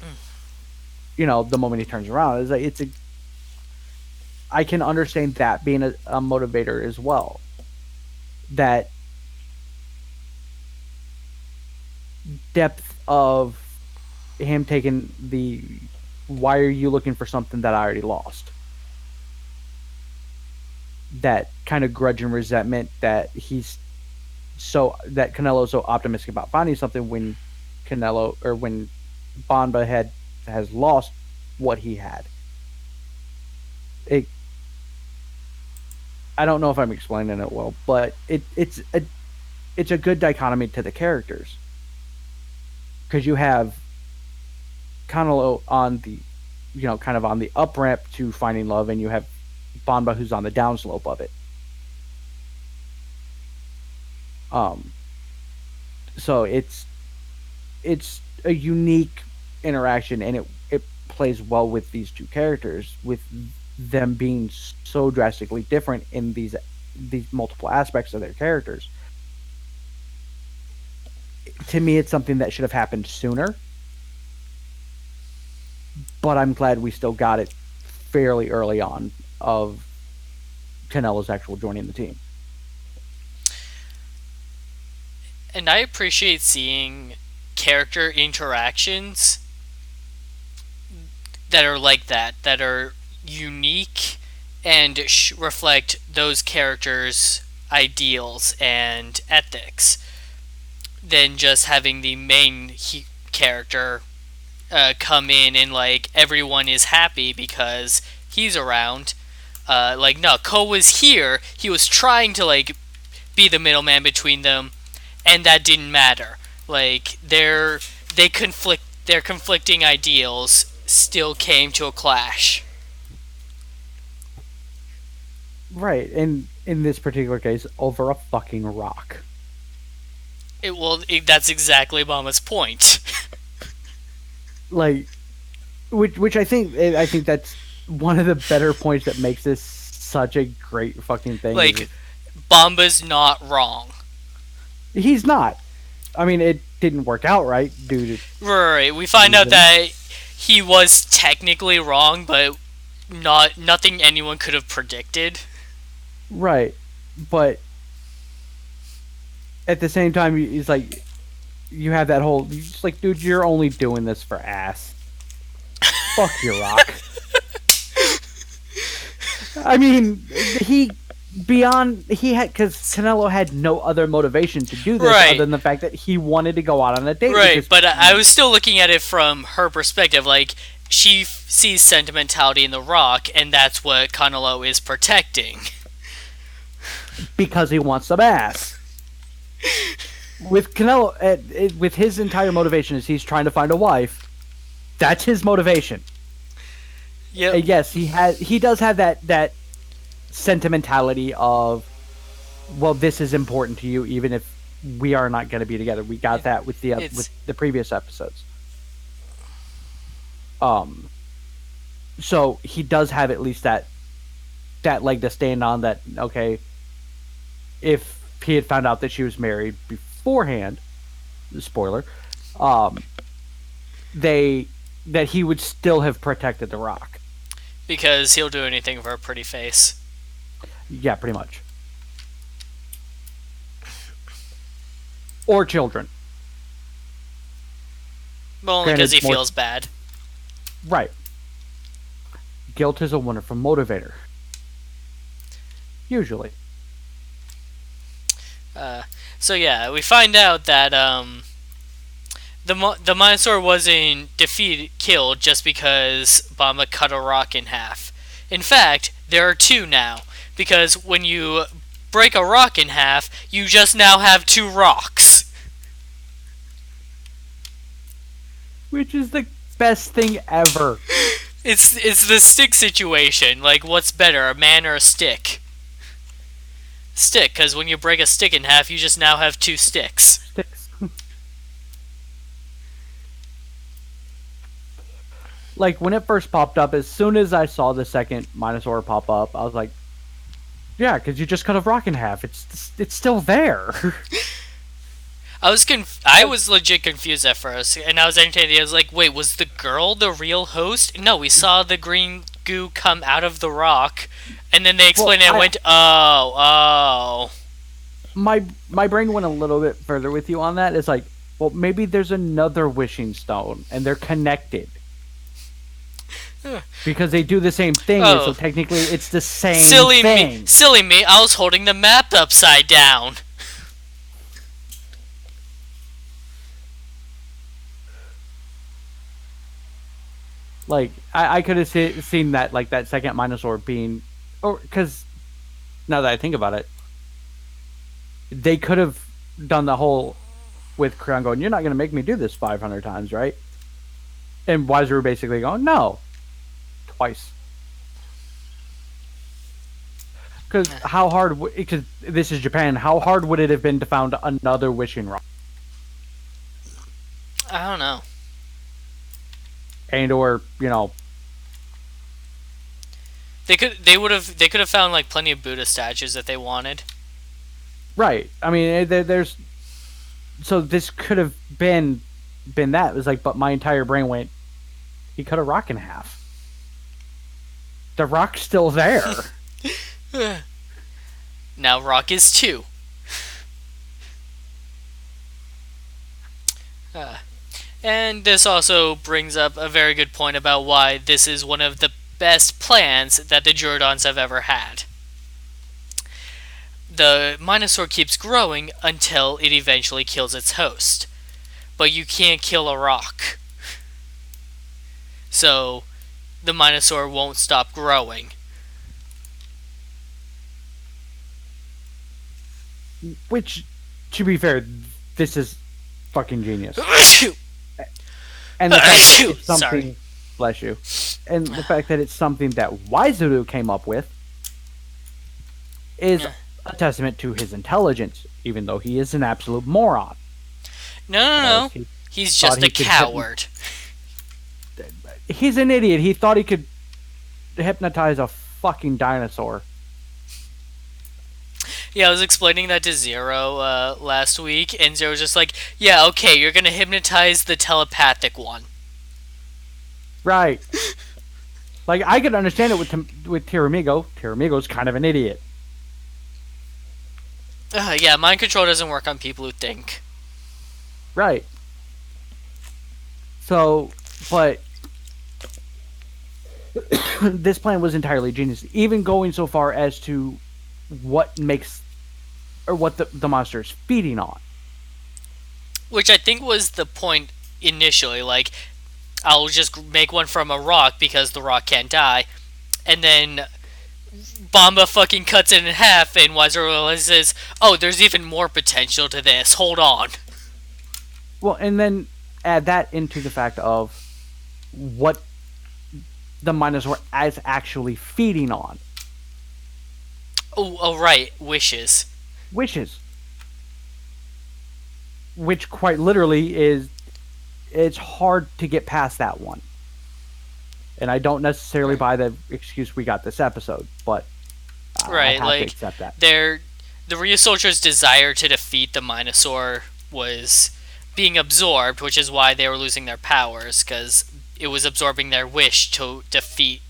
The moment he turns around, I can understand that being a motivator as well. That depth of him taking the, why are you looking for something that I already lost? That kind of grudge and resentment that Canelo's so optimistic about finding something when when Bonba has lost what he had. It, I don't know if I'm explaining it well, but it's a good dichotomy to the characters, because you have Canelo on the, kind of on the up ramp to finding love, and you have Bonba who's on the downslope of it. So it's a unique interaction, and it plays well with these two characters, with them being so drastically different in these multiple aspects of their characters. To me, it's something that should have happened sooner, but I'm glad we still got it fairly early on of Canelo's actual joining the team. And I appreciate seeing character interactions that are like that are unique and reflect those characters' ideals and ethics, than just having the main character come in and, like, everyone is happy because he's around. Like, no, Ko was here. He was trying to, like, be the middleman between them, and that didn't matter. Like, their conflicting ideals still came to a clash. Right, and in this particular case, over a fucking rock. That's exactly Mama's point. Like, which I think that's one of the better points that makes this such a great fucking thing. Like, Bomba's not wrong. He's not. I mean, it didn't work out right due to... Right, we find out that he was technically wrong, but nothing anyone could have predicted. Right, but at the same time, he's like, you have that whole, just like, dude, you're only doing this for ass. Fuck your rock. I mean, because Canelo had no other motivation to do this, right, other than the fact that he wanted to go out on a date. Right, but I was still looking at it from her perspective. Like, she sees sentimentality in the rock, and that's what Canelo is protecting. Because he wants some ass. with Canelo, with his entire motivation is he's trying to find a wife. That's his motivation. Yep. And yes, he does have that sentimentality of, well, this is important to you, even if we are not going to be together. We got that with the previous episodes. So he does have at least that leg to stand on. That okay, if he had found out that she was married beforehand, spoiler, that he would still have protected the Rock. Because he'll do anything for a pretty face. Yeah, pretty much. Or children. Well, only because he feels bad. Right. Guilt is a wonderful motivator. Usually. So yeah, we find out that the Minosaur wasn't killed just because Bamba cut a rock in half. In fact, there are two now, because when you break a rock in half, you just now have two rocks. Which is the best thing ever. It's the stick situation. Like, what's better, a man or a stick? Stick, because when you break a stick in half, you just now have two sticks. Like, when it first popped up, as soon as I saw the second Minosaur pop up, I was like, yeah, because you just cut a rock in half. It's still there. I was legit confused at first, and I was entertained. I was like, wait, was the girl the real host? No, we saw the green goo come out of the rock, and then they explained it and went, oh. My brain went a little bit further with you on that. It's like, well, maybe there's another wishing stone, and they're connected. Because they do the same thing, so technically it's the same thing. Silly me, I was holding the map upside down. Like, I could have seen that, like, that second Minosaur being... Or, because, now that I think about it, they could have done the whole... With Creon going, you're not going to make me do this 500 times, right? And Wiseru basically going, no. Twice. Because how hard... Because this is Japan, how hard would it have been to find another wishing rock? I don't know. And or, you know, they could have found like plenty of Buddha statues that they wanted. Right. I mean, there's so this could have been that. It was like, but my entire brain went, he cut a rock in half. The rock's still there. Now rock is two. And this also brings up a very good point about why this is one of the best plans that the Gyrodons have ever had. The Minosaur keeps growing until it eventually kills its host. But you can't kill a rock. So, the Minosaur won't stop growing. Which, to be fair, this is fucking genius. And the fact that it's something, sorry. Bless you. And the fact that it's something that Wiseru came up with is a testament to his intelligence, even though he is an absolute moron. No. He's just a coward. He's an idiot. He thought he could hypnotize a fucking dinosaur. Yeah, I was explaining that to Zero last week, and Zero was just like, yeah, okay, you're gonna hypnotize the telepathic one. Right. Like, I could understand it with Tiramigo. Tiramigo's kind of an idiot. Yeah, mind control doesn't work on people who think. Right. So, but... this plan was entirely genius. Even going so far as to what makes... Or what the monster is feeding on. Which I think was the point initially. Like, I'll just make one from a rock because the rock can't die. And then Bomba fucking cuts it in half, and Wiser realizes, oh, there's even more potential to this. Hold on. Well, and then add that into the fact of what the Minosaur is actually feeding on. Oh, right, wishes. Wishes. Which quite literally is, it's hard to get past that one. And I don't necessarily buy the excuse we got this episode, but I Right, have to like, accept that. the Ryusoulger's desire to defeat the Minosaur was being absorbed, which is why they were losing their powers, because it was absorbing their wish to defeat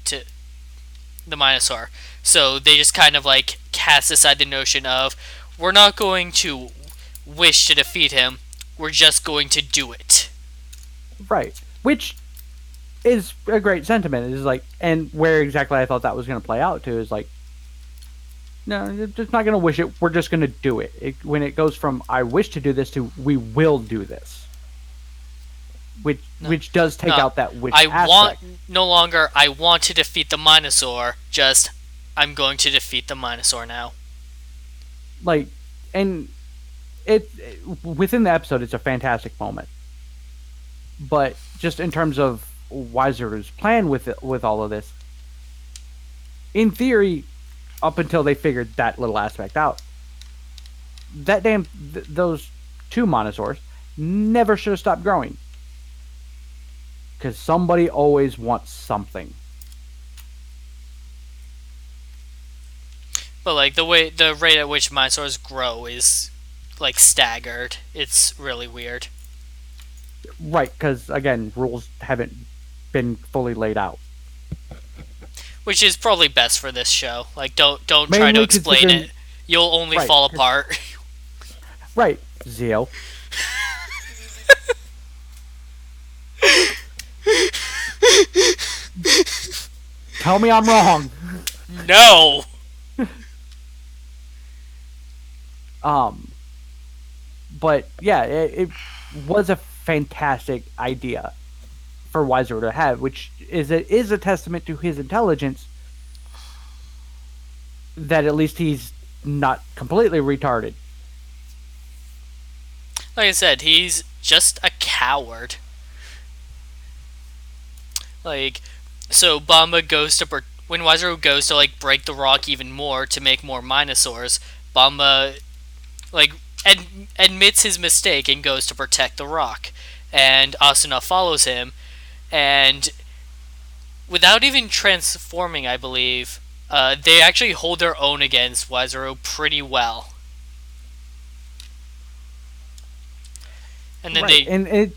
the Minosaur. So they just kind of like cast aside the notion of, we're not going to wish to defeat him, we're just going to do it. Right. Which is a great sentiment. Is like, and where exactly I thought that was going to play out to is like, no, you're just not going to wish it. We're just going to do it. When it goes from I wish to do this to we will do this, which does take out that wish I aspect. want no longer I want to defeat the Minosaur, just I'm going to defeat the Minosaur now. Like, and it within the episode, it's a fantastic moment. But just in terms of Wiser's plan with all of this, in theory, up until they figured that little aspect out, that those two Monosaurs never should have stopped growing. Because somebody always wants something. But like the rate at which Minosaurs grow is like staggered. It's really weird. Right, because again, rules haven't been fully laid out. Which is probably best for this show. Like don't try Mainly to explain it. You'll only right, fall apart. Right, Zio. Tell me I'm wrong. No. But yeah, it was a fantastic idea for Wiser to have, which is a testament to his intelligence. That at least he's not completely retarded. Like I said, he's just a coward. Like, so Bomba goes to when Wiseru goes to like break the rock even more to make more Minosaurs, Bomba like admits his mistake and goes to protect the rock, and Asuna follows him, and without even transforming, I believe, they actually hold their own against Wiseru pretty well. And then right. And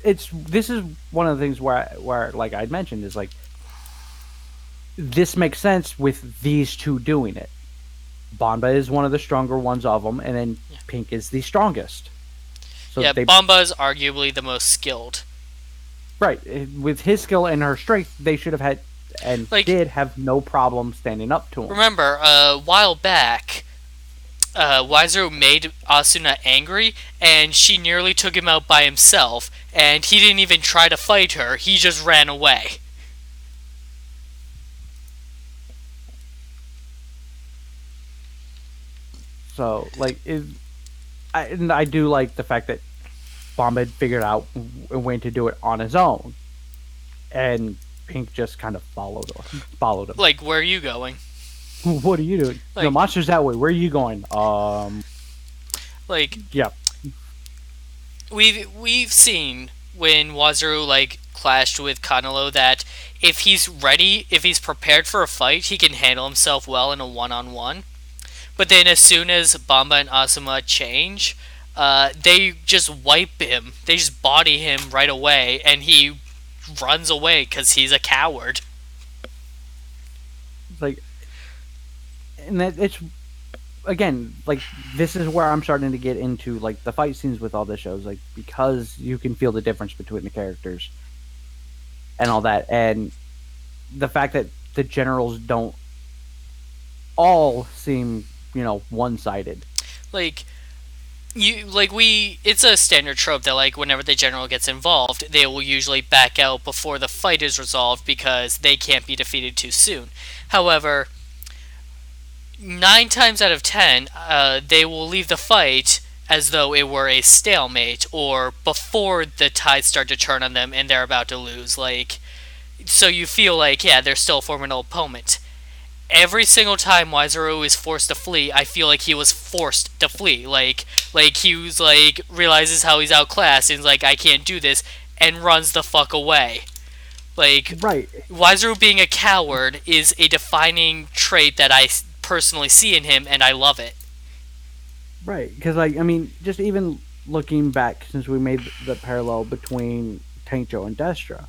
it's this is one of the things where like I'd mentioned is like this makes sense with these two doing it. Bomba is one of the stronger ones of them, and then Pink is the strongest. So yeah, Bomba is arguably the most skilled. Right, with his skill and her strength, they should have had and like, did have no problem standing up to him. Remember, a while back, Wiseru made Asuna angry, and she nearly took him out by himself, and he didn't even try to fight her, he just ran away. So, like, I do like the fact that Bomba had figured out a way to do it on his own, and Pink just kind of followed him. Like, where are you going? What are you doing? Like, the monster's that way. Where are you going? Like, yeah. We've seen when Wazuru like clashed with Kanalo that if he's ready, if he's prepared for a fight, he can handle himself well in a one-on-one. But then as soon as Bomba and Asuma change, they just wipe him. They just body him right away, and he runs away because he's a coward. Like, and that it's again like this is where I'm starting to get into like the fight scenes with all the shows, like because you can feel the difference between the characters and all that, and the fact that the generals don't all seem one-sided. Like it's a standard trope that like whenever the general gets involved, they will usually back out before the fight is resolved because they can't be defeated too soon. However, 9 times out of 10, they will leave the fight as though it were a stalemate or before the tides start to turn on them and they're about to lose. Like, so you feel like, yeah, they're still a formidable opponent. Every single time Wiseru is forced to flee, I feel like he was forced to flee. Like he was like realizes how he's outclassed and is like, I can't do this, and runs the fuck away. Like, Right, Wiseru being a coward is a defining trait that I personally see in him, and I love it. right. Because like I mean, just even looking back since we made the parallel between Tancho and Destra,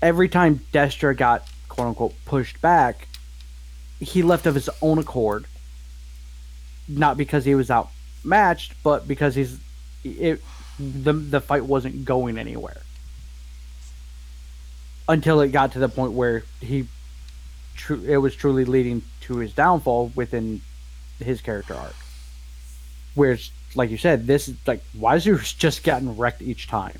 every time Destra got quote unquote pushed back, he left of his own accord, not because he was outmatched, but because the fight wasn't going anywhere until it got to the point where it was truly leading to his downfall within his character arc. Whereas, like you said, this is like Wazir's just gotten wrecked each time,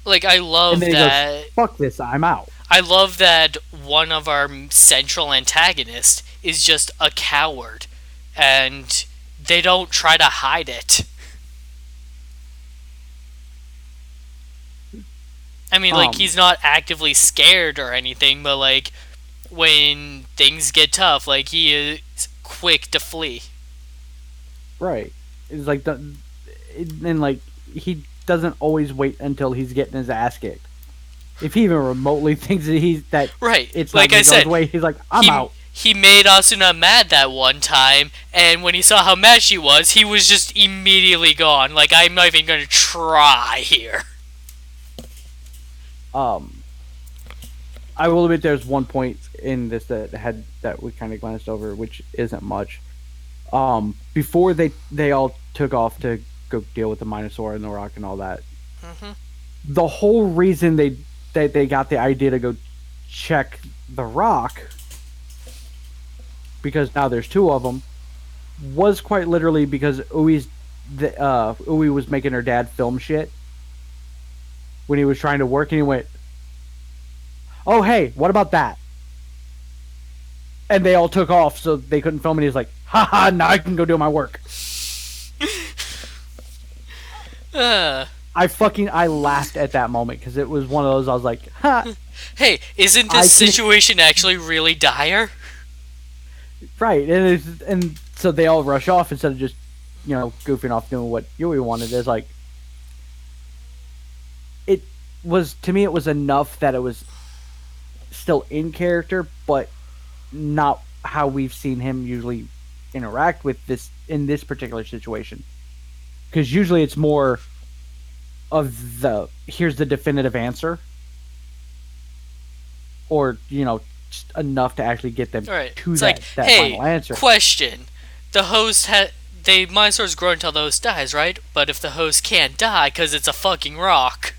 Like, I and love then he that. goes, "Fuck this, I'm out." I love that one of our central antagonists is just a coward, and they don't try to hide it. I mean, like, Um, he's not actively scared or anything, but, like, when things get tough, like, he is quick to flee. right. It's like and like he doesn't always wait until he's getting his ass kicked. If he even remotely thinks that Right. it's not Like I going to go his said, way, he's like, "I'm he out." he made Asuna mad that one time, and when he saw how mad she was, he was just immediately gone. Like, I'm not even gonna try here. Um, I will admit there's one point in this that we kind of glanced over, which isn't much. Before they all took off to go deal with the Minosaur and the Rock and all that, Hmm. the whole reason they got the idea to go check the Rock, because now there's two of them, was quite literally because Ui was making her dad film shit when he was trying to work, and he went, "Oh hey, what about that?" And they all took off, so they couldn't film it. He's like, "Haha, now I can go do my work." Uh, I laughed at that moment because it was one of those I was like, "Ha, hey, isn't I this can." situation actually really dire? Right, and so they all rush off instead of just goofing off doing what Yui wanted. It's like it was to me. It was enough that it was still in character, but not how we've seen him usually interact with this in this particular situation. Because usually it's more of the here's the definitive answer, or just enough to actually get them Alright, to it's like, that hey, final answer. question. The host the Minosaur's grow until the host dies, right? But if the host can't die because it's a fucking rock.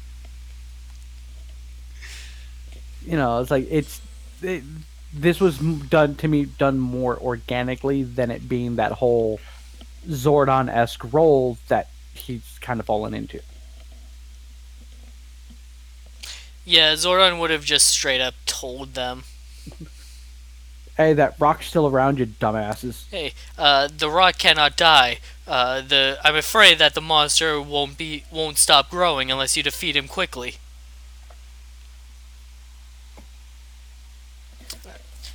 It's like this was done more organically than it being that whole Zordon-esque role that he's kind of fallen into. Yeah, Zordon would have just straight up told them, Hey, that rock's still around, you dumbasses. hey, the rock cannot die. I'm afraid that the monster won't stop growing unless you defeat him quickly.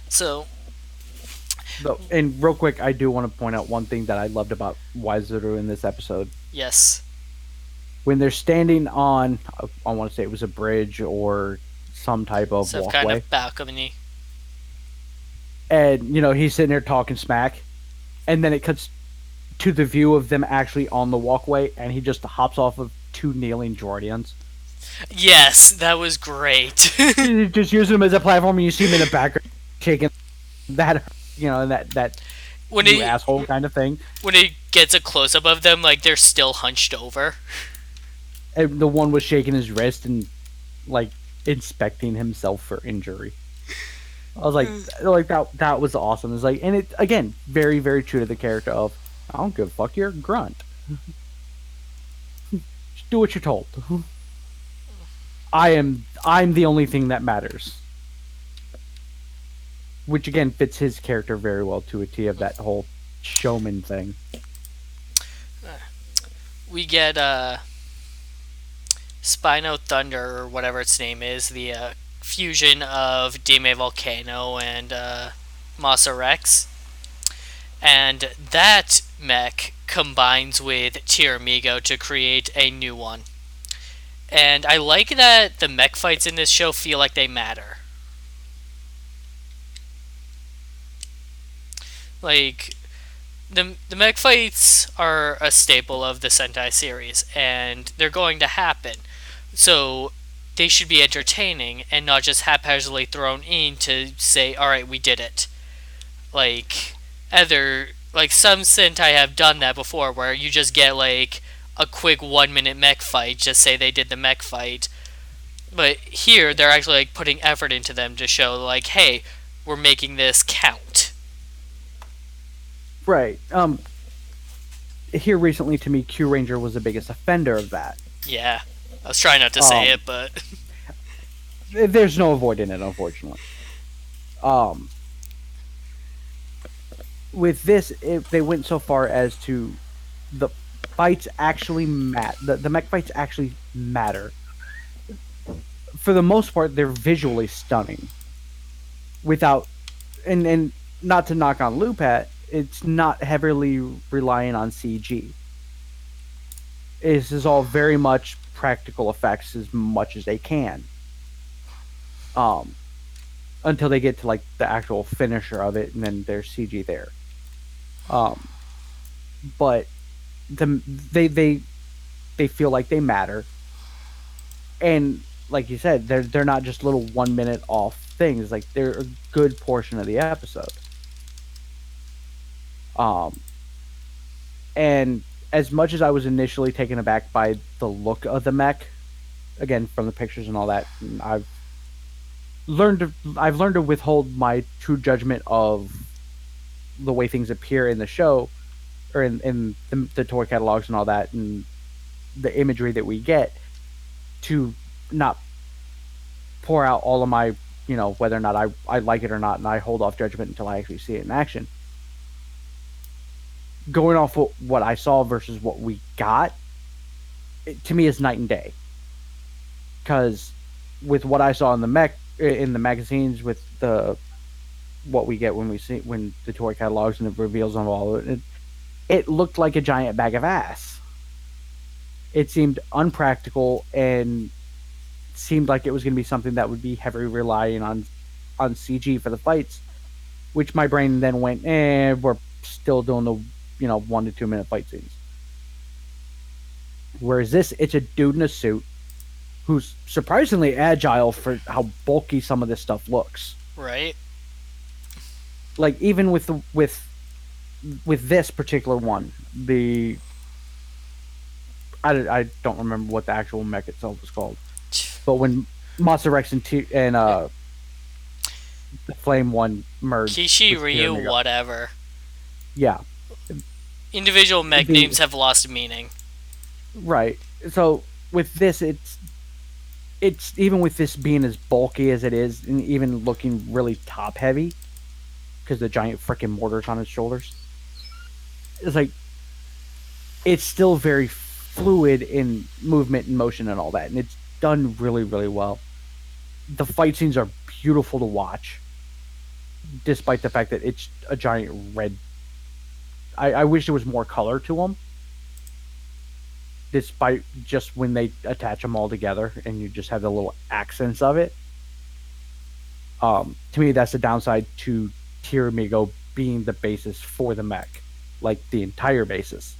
So, Though, and real quick, I do want to point out one thing that I loved about Waizuru in this episode. yes. When they're standing on, I want to say it was a bridge or some type of Some kind walkway, of balcony. and he's sitting there talking smack, and then it cuts to the view of them actually on the walkway, and he just hops off of two kneeling Jordians. Yes, that was great. You just use them as a platform, and you see him in the background shaking that, that when you he asshole kind of thing. when he gets a close up of them, like they're still hunched over. And the one was shaking his wrist and like inspecting himself for injury. I was like that was awesome. It's like, and it again very very true to the character of I don't give a fuck, you're a grunt. Just do what you're told. I'm the only thing that matters. which again fits his character very well to a T of that whole showman thing. We get Spino Thunder, or whatever its name is, the fusion of Dime Volcano and Masa Rex. And that mech combines with Tiramigo to create a new one. And I like that the mech fights in this show feel like they matter. Like, the mech fights are a staple of the Sentai series, and they're going to happen. So they should be entertaining and not just haphazardly thrown in to say, all right, we did it. Like, like some Sentai have done that before, where you just get like a quick 1 minute mech fight, just say they did the mech fight. But here, they're actually like putting effort into them to show, like, hey, we're making this count. Right. Here recently, to me, Q Ranger was the biggest offender of that. Yeah, I was trying not to say it, but There's no avoiding it, unfortunately. Um, with this, they went so far as to the fights actually the mech fights actually matter. For the most part, they're visually stunning. Without, and not to knock on Lupat, it's not heavily relying on CG. This is all very much practical effects as much as they can. Um, until they get to like the actual finisher of it, and then there's CG there. Um, but they feel like they matter, and like you said, they're not just little 1 minute off things. Like they're a good portion of the episode. Um, and as much as I was initially taken aback by the look of the mech, again from the pictures and all that, and I've learned to withhold my true judgment of the way things appear in the show or in the toy catalogs and all that, and the imagery that we get, to not pour out all of my, whether or not I like it or not, and I hold off judgment until I actually see it in action. Going off what I saw versus what we got, to me is night and day. Because with what I saw in the magazines, with what we get when the toy catalogs and the reveals of all of it, it looked like a giant bag of ass. It seemed unpractical and seemed like it was going to be something that would be heavily relying on CG for the fights, which my brain then went, we're still doing the 1 to 2 minute fight scenes. Whereas this, it's a dude in a suit who's surprisingly agile for how bulky some of this stuff looks. Right. Like even with this particular one, I don't remember what the actual mech itself was called, but when Monster Rex and the Flame one merged, Kishiryu, whatever. Yeah. Individual mech names have lost meaning. Right. So with this, it's even with this being as bulky as it is, and even looking really top heavy, because the giant freaking mortars on its shoulders, it's like it's still very fluid in movement and motion and all that, and it's done really, really well. The fight scenes are beautiful to watch, despite the fact that it's a giant red. I wish there was more color to them, despite just when they attach them all together and you just have the little accents of it. To me, that's the downside to Tiramigo being the basis for the mech, like the entire basis.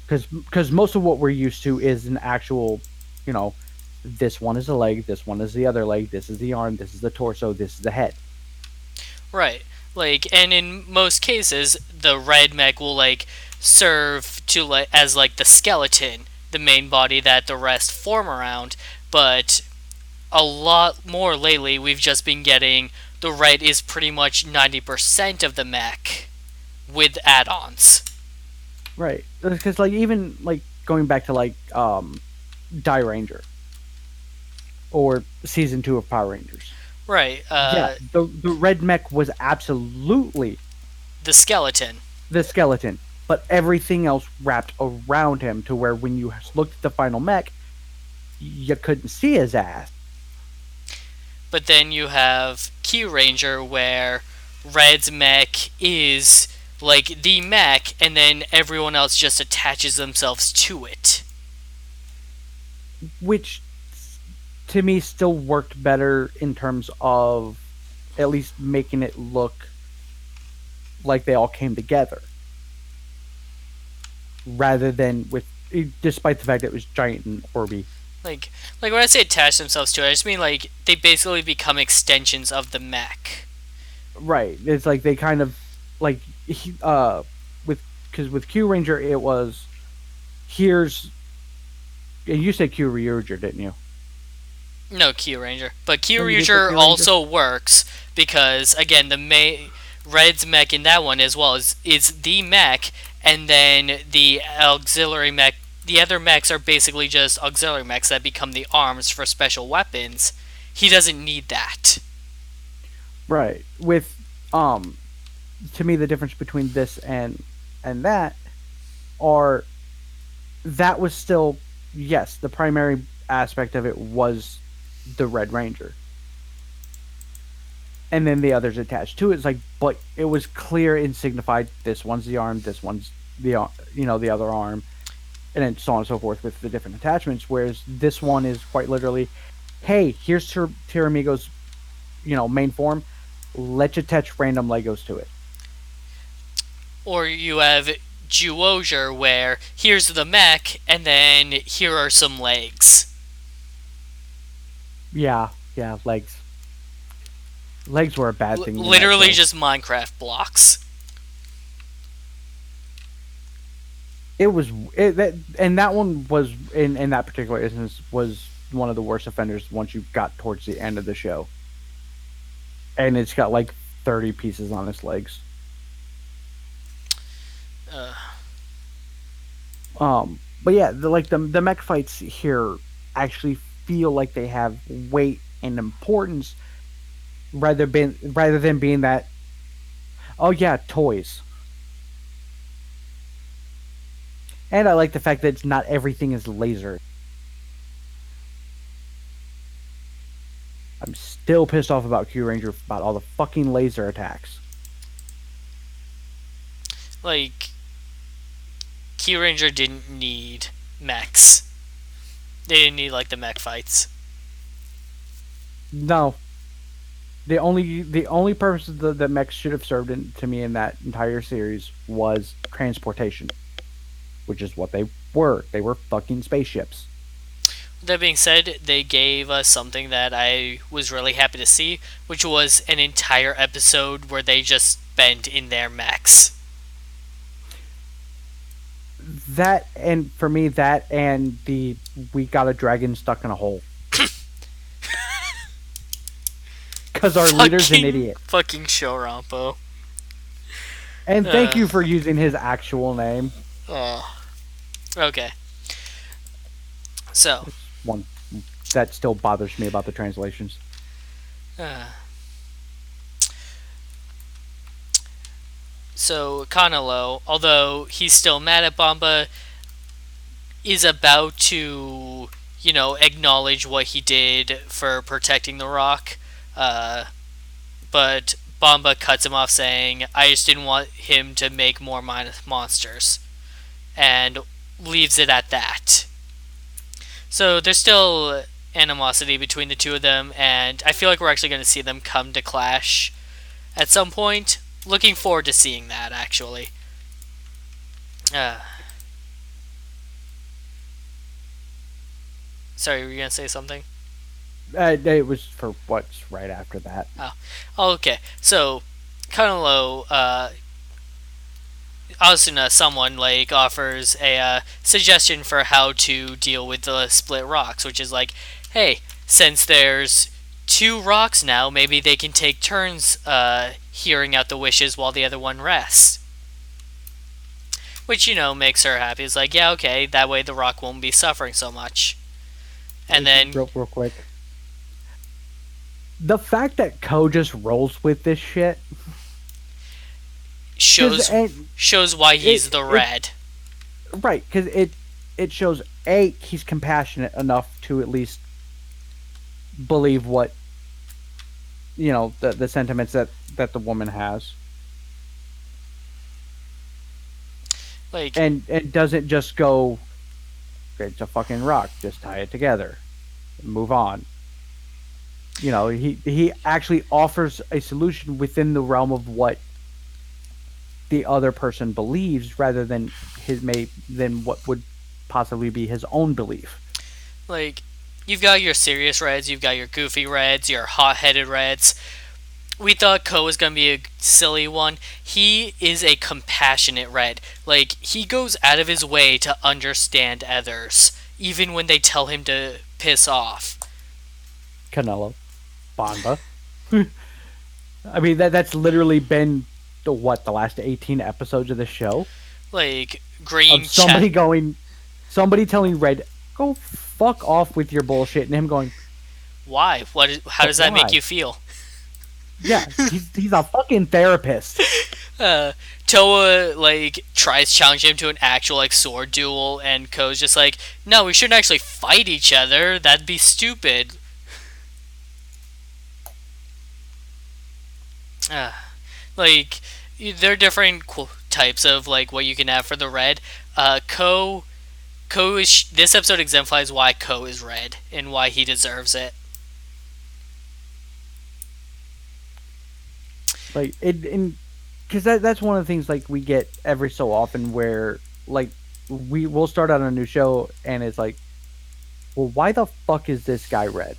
Because most of what we're used to is an actual, this one is a leg, this one is the other leg, this is the arm, this is the torso, this is the head. Right. Like, and in most cases, the red mech will like serve to as like the skeleton, the main body that the rest form around. But a lot more lately, we've just been getting the red is pretty much 90% of the mech with add-ons. Right, because like even like going back to like Die Ranger or season 2 of Power Rangers. Right. Yeah, the red mech was absolutely The skeleton. the skeleton, but everything else wrapped around him to where when you looked at the final mech, you couldn't see his ass. But then you have Q Ranger, where Red's mech is like the mech, and then everyone else just attaches themselves to it. Which to me still worked better in terms of at least making it look like they all came together rather than with despite the fact that it was giant and orby. Like, like when I say attach themselves to it, I just mean like they basically become extensions of the mech. Right. It's like they kind of like with because with Q Ranger it was here's and you said Q Ryuger, didn't you? No, Q Ranger, but Q Oh, you did say Ranger Q Ranger. also works because again the Red's mech in that one as well is the mech, and then the auxiliary mech. The other mechs are basically just auxiliary mechs that become the arms for special weapons. He doesn't need that. Right. With to me the difference between this and that are that was still yes, the primary aspect of it was the Red Ranger. And then the others attached to it. It's like, but it was clear and signified this one's the arm, this one's the other arm, and then so on and so forth with the different attachments. Whereas this one is quite literally, hey, here's Tiramigo's main form. Let's attach random Legos to it. Or you have Duozier, where here's the mech, and then here are some legs. Yeah, yeah, legs. Legs were a bad thing in that Literally show. just Minecraft blocks. It was and that one was in that particular instance was one of the worst offenders once you got towards the end of the show, and it's got like 30 pieces on its legs. Uh, But yeah, the mech fights here actually feel like they have weight and importance rather than being that. Oh yeah, toys. And I like the fact that it's not everything is laser. I'm still pissed off about Q Ranger about all the fucking laser attacks. like, Q Ranger didn't need mechs. They didn't need, like, the mech fights. No, the only purpose that mechs should have served to me in that entire series was transportation, which is what they were. They were fucking spaceships. That being said, they gave us something that I was really happy to see, which was an entire episode where they just spent in their mechs. That and for me that and the we got a dragon stuck in a hole because our leader's an idiot. Fucking Shorampo. And thank you for using his actual name. Oh. Okay. So. It's one that still bothers me about the translations. So Kanalo, although he's still mad at Bomba, is about to, acknowledge what he did for protecting the rock. But Bomba cuts him off, saying, I just didn't want him to make more monsters. And leaves it at that. So there's still animosity between the two of them, and I feel like we're actually going to see them come to clash at some point. Looking forward to seeing that, actually. Sorry, were you going to say something? It was for what's right after that. Oh, okay. So, Kanalo, Asuna, someone, like, offers a suggestion for how to deal with the split rocks, which is like, hey, since there's two rocks now, maybe they can take turns hearing out the wishes while the other one rests. Which, makes her happy. It's like, yeah, okay, that way the rock won't be suffering so much. And then... Real quick. the fact that Ko just rolls with this shit, because Shows shows why he's the it red. right, because it shows he's compassionate enough to at least believe what the sentiments that the woman has, Like, and doesn't just go, it's a fucking rock, just tie it together, move on. He actually offers a solution within the realm of what the other person believes, rather than than what would possibly be his own belief. like you've got your serious reds, you've got your goofy reds, your hot-headed reds. We thought Ko was gonna be a silly one. He is a compassionate red. Like, he goes out of his way to understand others, even when they tell him to piss off. Canelo, Bonba. I mean, that's literally been the last 18 episodes of the show, Like, of green chat. somebody telling Red, go fuck off with your bullshit, and him going, Why? How but does that make why? you feel? Yeah, he's a fucking therapist. uh, Toa tries challenging him to an actual sword duel, and Ko's just like, no, we shouldn't actually fight each other. That'd be stupid. Uh, like there are different types of what you can have for the red. Ko is this episode exemplifies why Ko is red and why he deserves it. Like it, because that's one of the things we get every so often, where we'll start out on a new show and it's like, well, why the fuck is this guy red?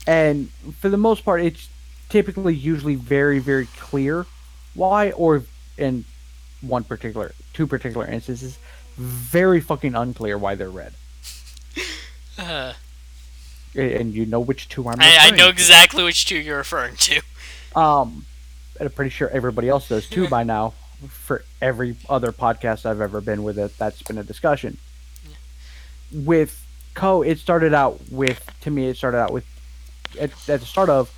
And for the most part, it's typically usually very, very clear why, or in two particular instances, very fucking unclear why they're red. Uh, And you know which two I'm I referring know to. exactly which two you're referring to. And I'm pretty sure everybody else does too by now. For every other podcast I've ever been with, that's been a discussion. With Ko, it started out with, to me, at the start of,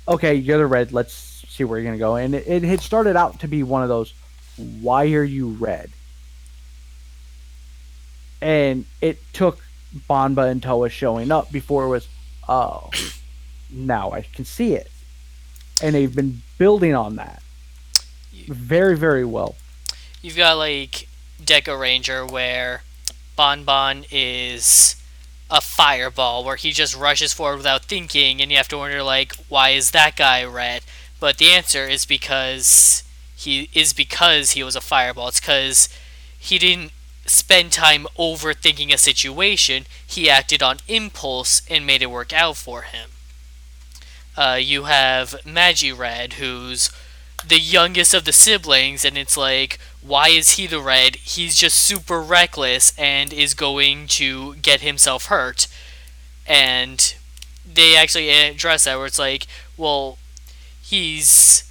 okay, you're the red, let's see where you're gonna go, and it had started out to be one of those, why are you red? And it took Banba and Toa showing up before it was, oh, now I can see it, and they've been building on that very, very well. You've got Deca Ranger, where Bon is a fireball, where he just rushes forward without thinking, and you have to wonder why is that guy red? But the answer is because he was a fireball. It's because he didn't spend time overthinking a situation. He acted on impulse and made it work out for him. You have Magi Red, who's the youngest of the siblings, and it's why is he the red? He's just super reckless and is going to get himself hurt. And they actually address that, where it's well, he's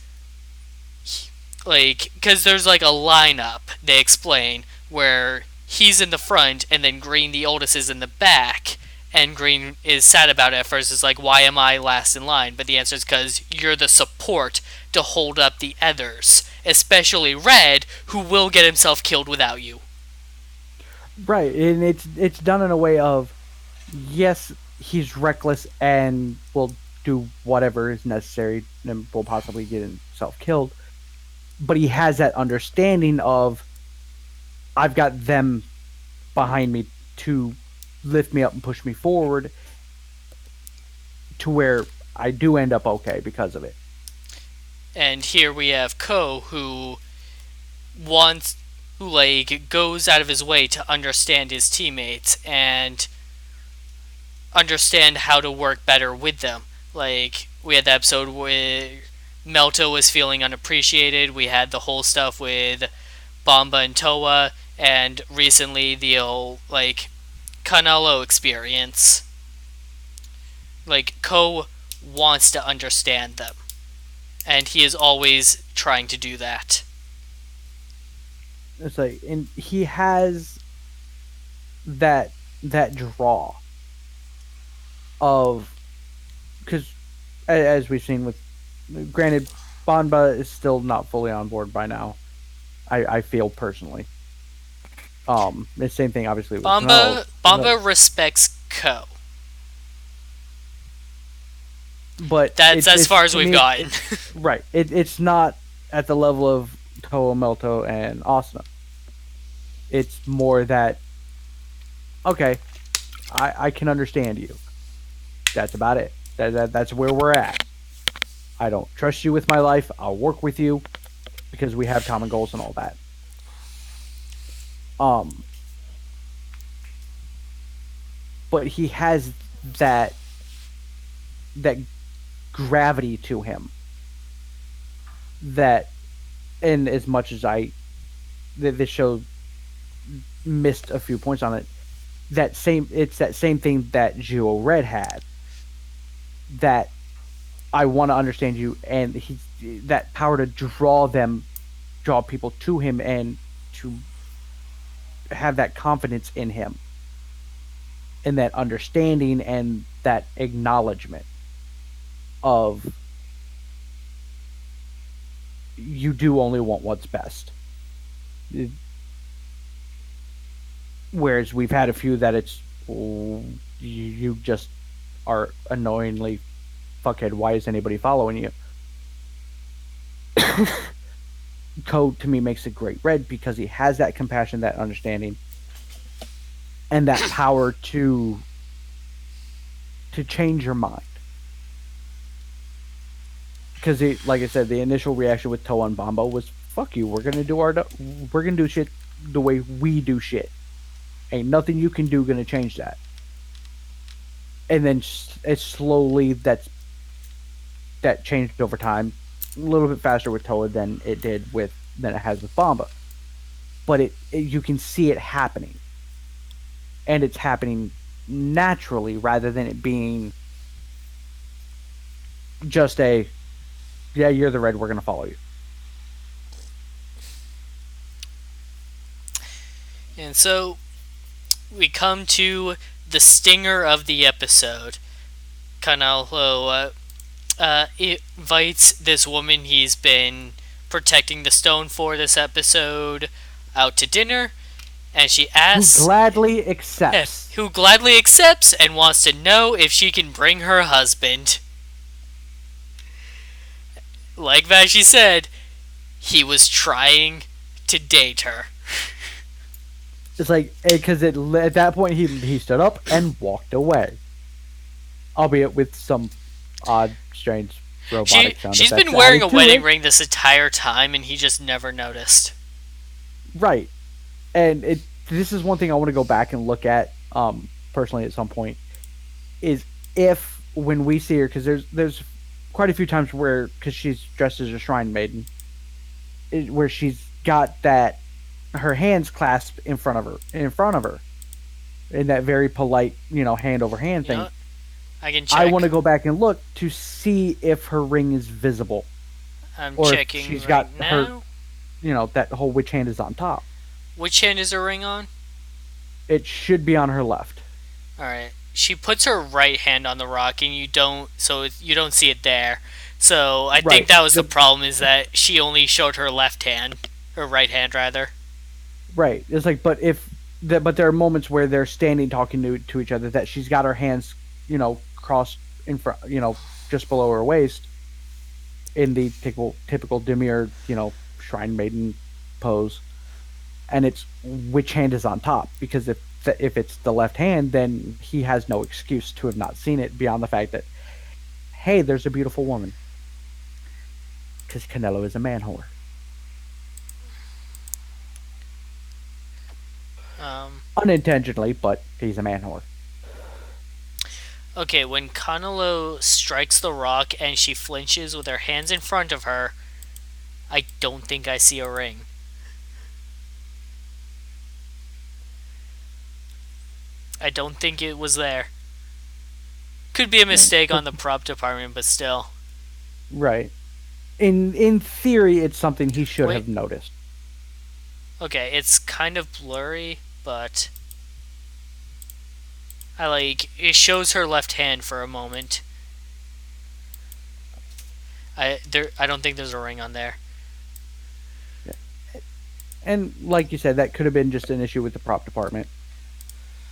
because there's a lineup, they explain, where he's in the front and then Green, the oldest, is in the back. And Green is sad about it at first. It's why am I last in line? But the answer is because you're the support to hold up the others, especially Red, who will get himself killed without you. Right, and it's done in a way of, yes, he's reckless and will do whatever is necessary and will possibly get himself killed, but he has that understanding of, I've got them behind me to lift me up and push me forward, to where I do end up okay because of it. And here we have Ko, who wants, who goes out of his way to understand his teammates and understand how to work better with them. We had the episode where Melto was feeling unappreciated. We had the whole stuff with Bamba and Toa, and recently the old Canelo experience. Ko wants to understand them, and he is always trying to do that. It's and he has that draw of, because as we've seen with, granted, Banba is still not fully on board by now. I feel personally. The same thing obviously with Canelo. Bamba respects Ko. But That's as it's far as to we've me gotten. it's right. It's not at the level of Toho Melto and Asuna. It's more that, okay, I can understand you. That's about it. That's where we're at. I don't trust you with my life. I'll work with you because we have common goals and all that. Um, but he has that that gravity to him that, and as much as this show missed a few points on it, it's that same thing that Jewel Red had, that I want to understand you, and he, that power to draw people to him and to have that confidence in him and that understanding and that acknowledgement of, you do only want what's best. Whereas we've had a few that it's, oh, you just are annoyingly fuckhead. Why is anybody following you? Code to me makes a great red because he has that compassion, that understanding, and that power to change your mind. Because like I said, the initial reaction with Toa and Bombo was, "Fuck you, we're gonna do shit the way we do shit. Ain't nothing you can do gonna change that." And then it's slowly that changed over time, a little bit faster with Toa than it has with Bomba. But you can see it happening, and it's happening naturally rather than it being just a, yeah, you're the red, we're gonna follow you. And so we come to the stinger of the episode. Kanalo invites this woman he's been protecting the stone for this episode out to dinner, and she asks, who gladly accepts and wants to know if she can bring her husband. Like Vashi said, he was trying to date her. It's like, because at that point he stood up and walked away, albeit with some odd, strange robotic sound. She's been wearing a wedding ring this entire time, and he just never noticed. Right, and this is one thing I want to go back and look at personally at some point, is if when we see her, because there's quite a few times where, because she's dressed as a shrine maiden, where she's got that, her hands clasped in front of her, in that very polite, hand over hand thing. I can check. I want to go back and look to see if her ring is visible. I'm checking. She's got now. Her, that whole witch hand is on top. Which hand is her ring on? It should be on her left. All right. She puts her right hand on the rock, and you don't see it there. So I think that was the problem, is that she only showed her left hand, her right hand rather. Right. It's like, but there are moments where they're standing talking to each other, that she's got her hands, crossed in front, just below her waist, in the typical demure, shrine maiden pose, and it's which hand is on top, because if it's the left hand, then he has no excuse to have not seen it beyond the fact that, hey, there's a beautiful woman, because Canelo is a man whore. Unintentionally, but he's a man whore. Okay, when Kanelo strikes the rock and she flinches with her hands in front of her, I don't think I see a ring. I don't think it was there. Could be a mistake on the prop department, but still. Right. In theory, it's something he should have noticed. Okay, it's kind of blurry, but it shows her left hand for a moment. I don't think there's a ring on there. And like you said, that could have been just an issue with the prop department,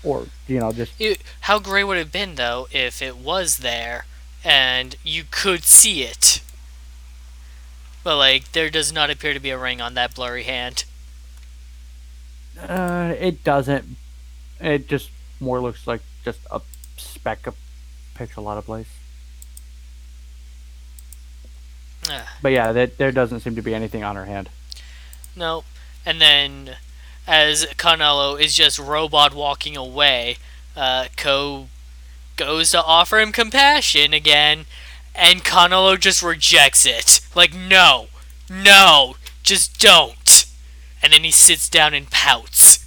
or just How great would it have been though if it was there and you could see it, but like there does not appear to be a ring on that blurry hand. it doesn't. It just more looks like just a speck of pixel out of place. But yeah, there doesn't seem to be anything on her hand. No. And then, as Canelo is just robot walking away, Ko goes to offer him compassion again, and Canelo just rejects it. Like, no, no, just don't. And then he sits down and pouts.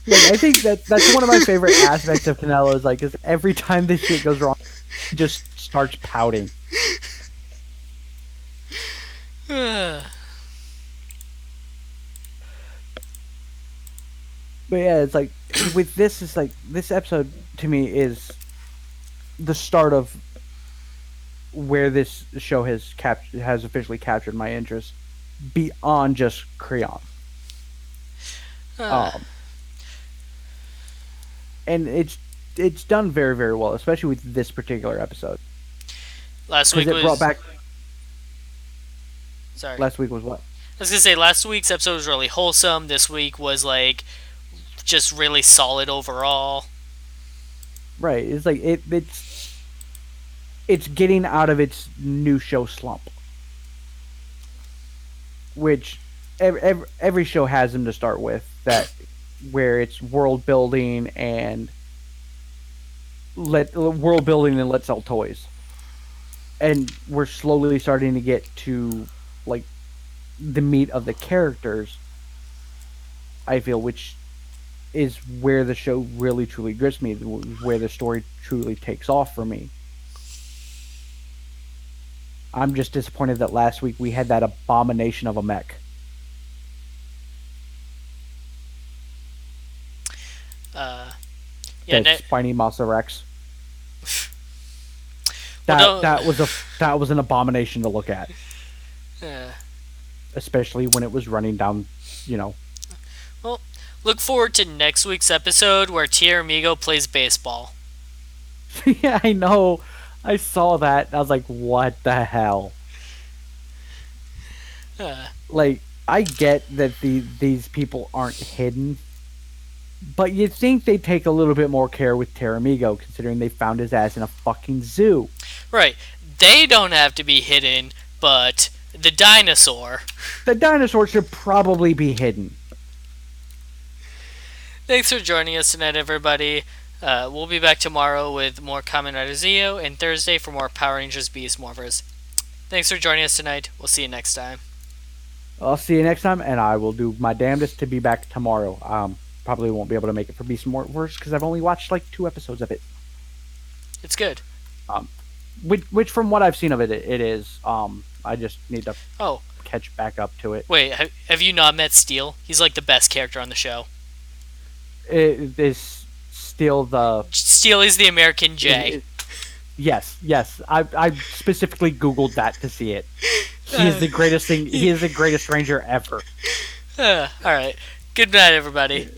Like, I think that's one of my favorite aspects of Canelo is like, is every time this shit goes wrong, he just starts pouting. But yeah, it's like with this, it's like this episode to me is the start of where this show has officially captured my interest beyond just Creon. And it's done very, very well, especially with this particular episode. Last week was brought back. Sorry. Last week was what? I was gonna say last week's episode was really wholesome. This week was like just really solid overall. Right. It's like it's getting out of its new show slump, which every show has them to start with, that where it's world building and let's sell toys, and we're slowly starting to get to like the meat of the characters, I feel, which is where the show really truly grips me, where the story truly takes off for me. I'm just disappointed that last week we had that abomination of a mech. That spiny Masa Rex. That was an abomination to look at. Especially when it was running down, Well, look forward to next week's episode where Tia Amigo plays baseball. Yeah, I know. I saw that. I was like, what the hell? Like, I get that these people aren't hidden, but you'd think they'd take a little bit more care with Teramigo, considering they found his ass in a fucking zoo. Right. They don't have to be hidden, but the dinosaur. The dinosaur should probably be hidden. Thanks for joining us tonight, everybody. We'll be back tomorrow with more Kamen Rider Zeo, and Thursday for more Power Rangers Beast Morphers. Thanks for joining us tonight. We'll see you next time. I'll see you next time, and I will do my damnedest to be back tomorrow. Probably won't be able to make it for Beast Morphers because I've only watched like 2 episodes of it. It's good. Which from what I've seen of it, it is. I just need to catch back up to it. Wait, have you not met Steel? He's like the best character on the show. It is Steel is the American J. Yes. I specifically Googled that to see it. He is the greatest thing. He is the greatest ranger ever. All right. Good night, everybody.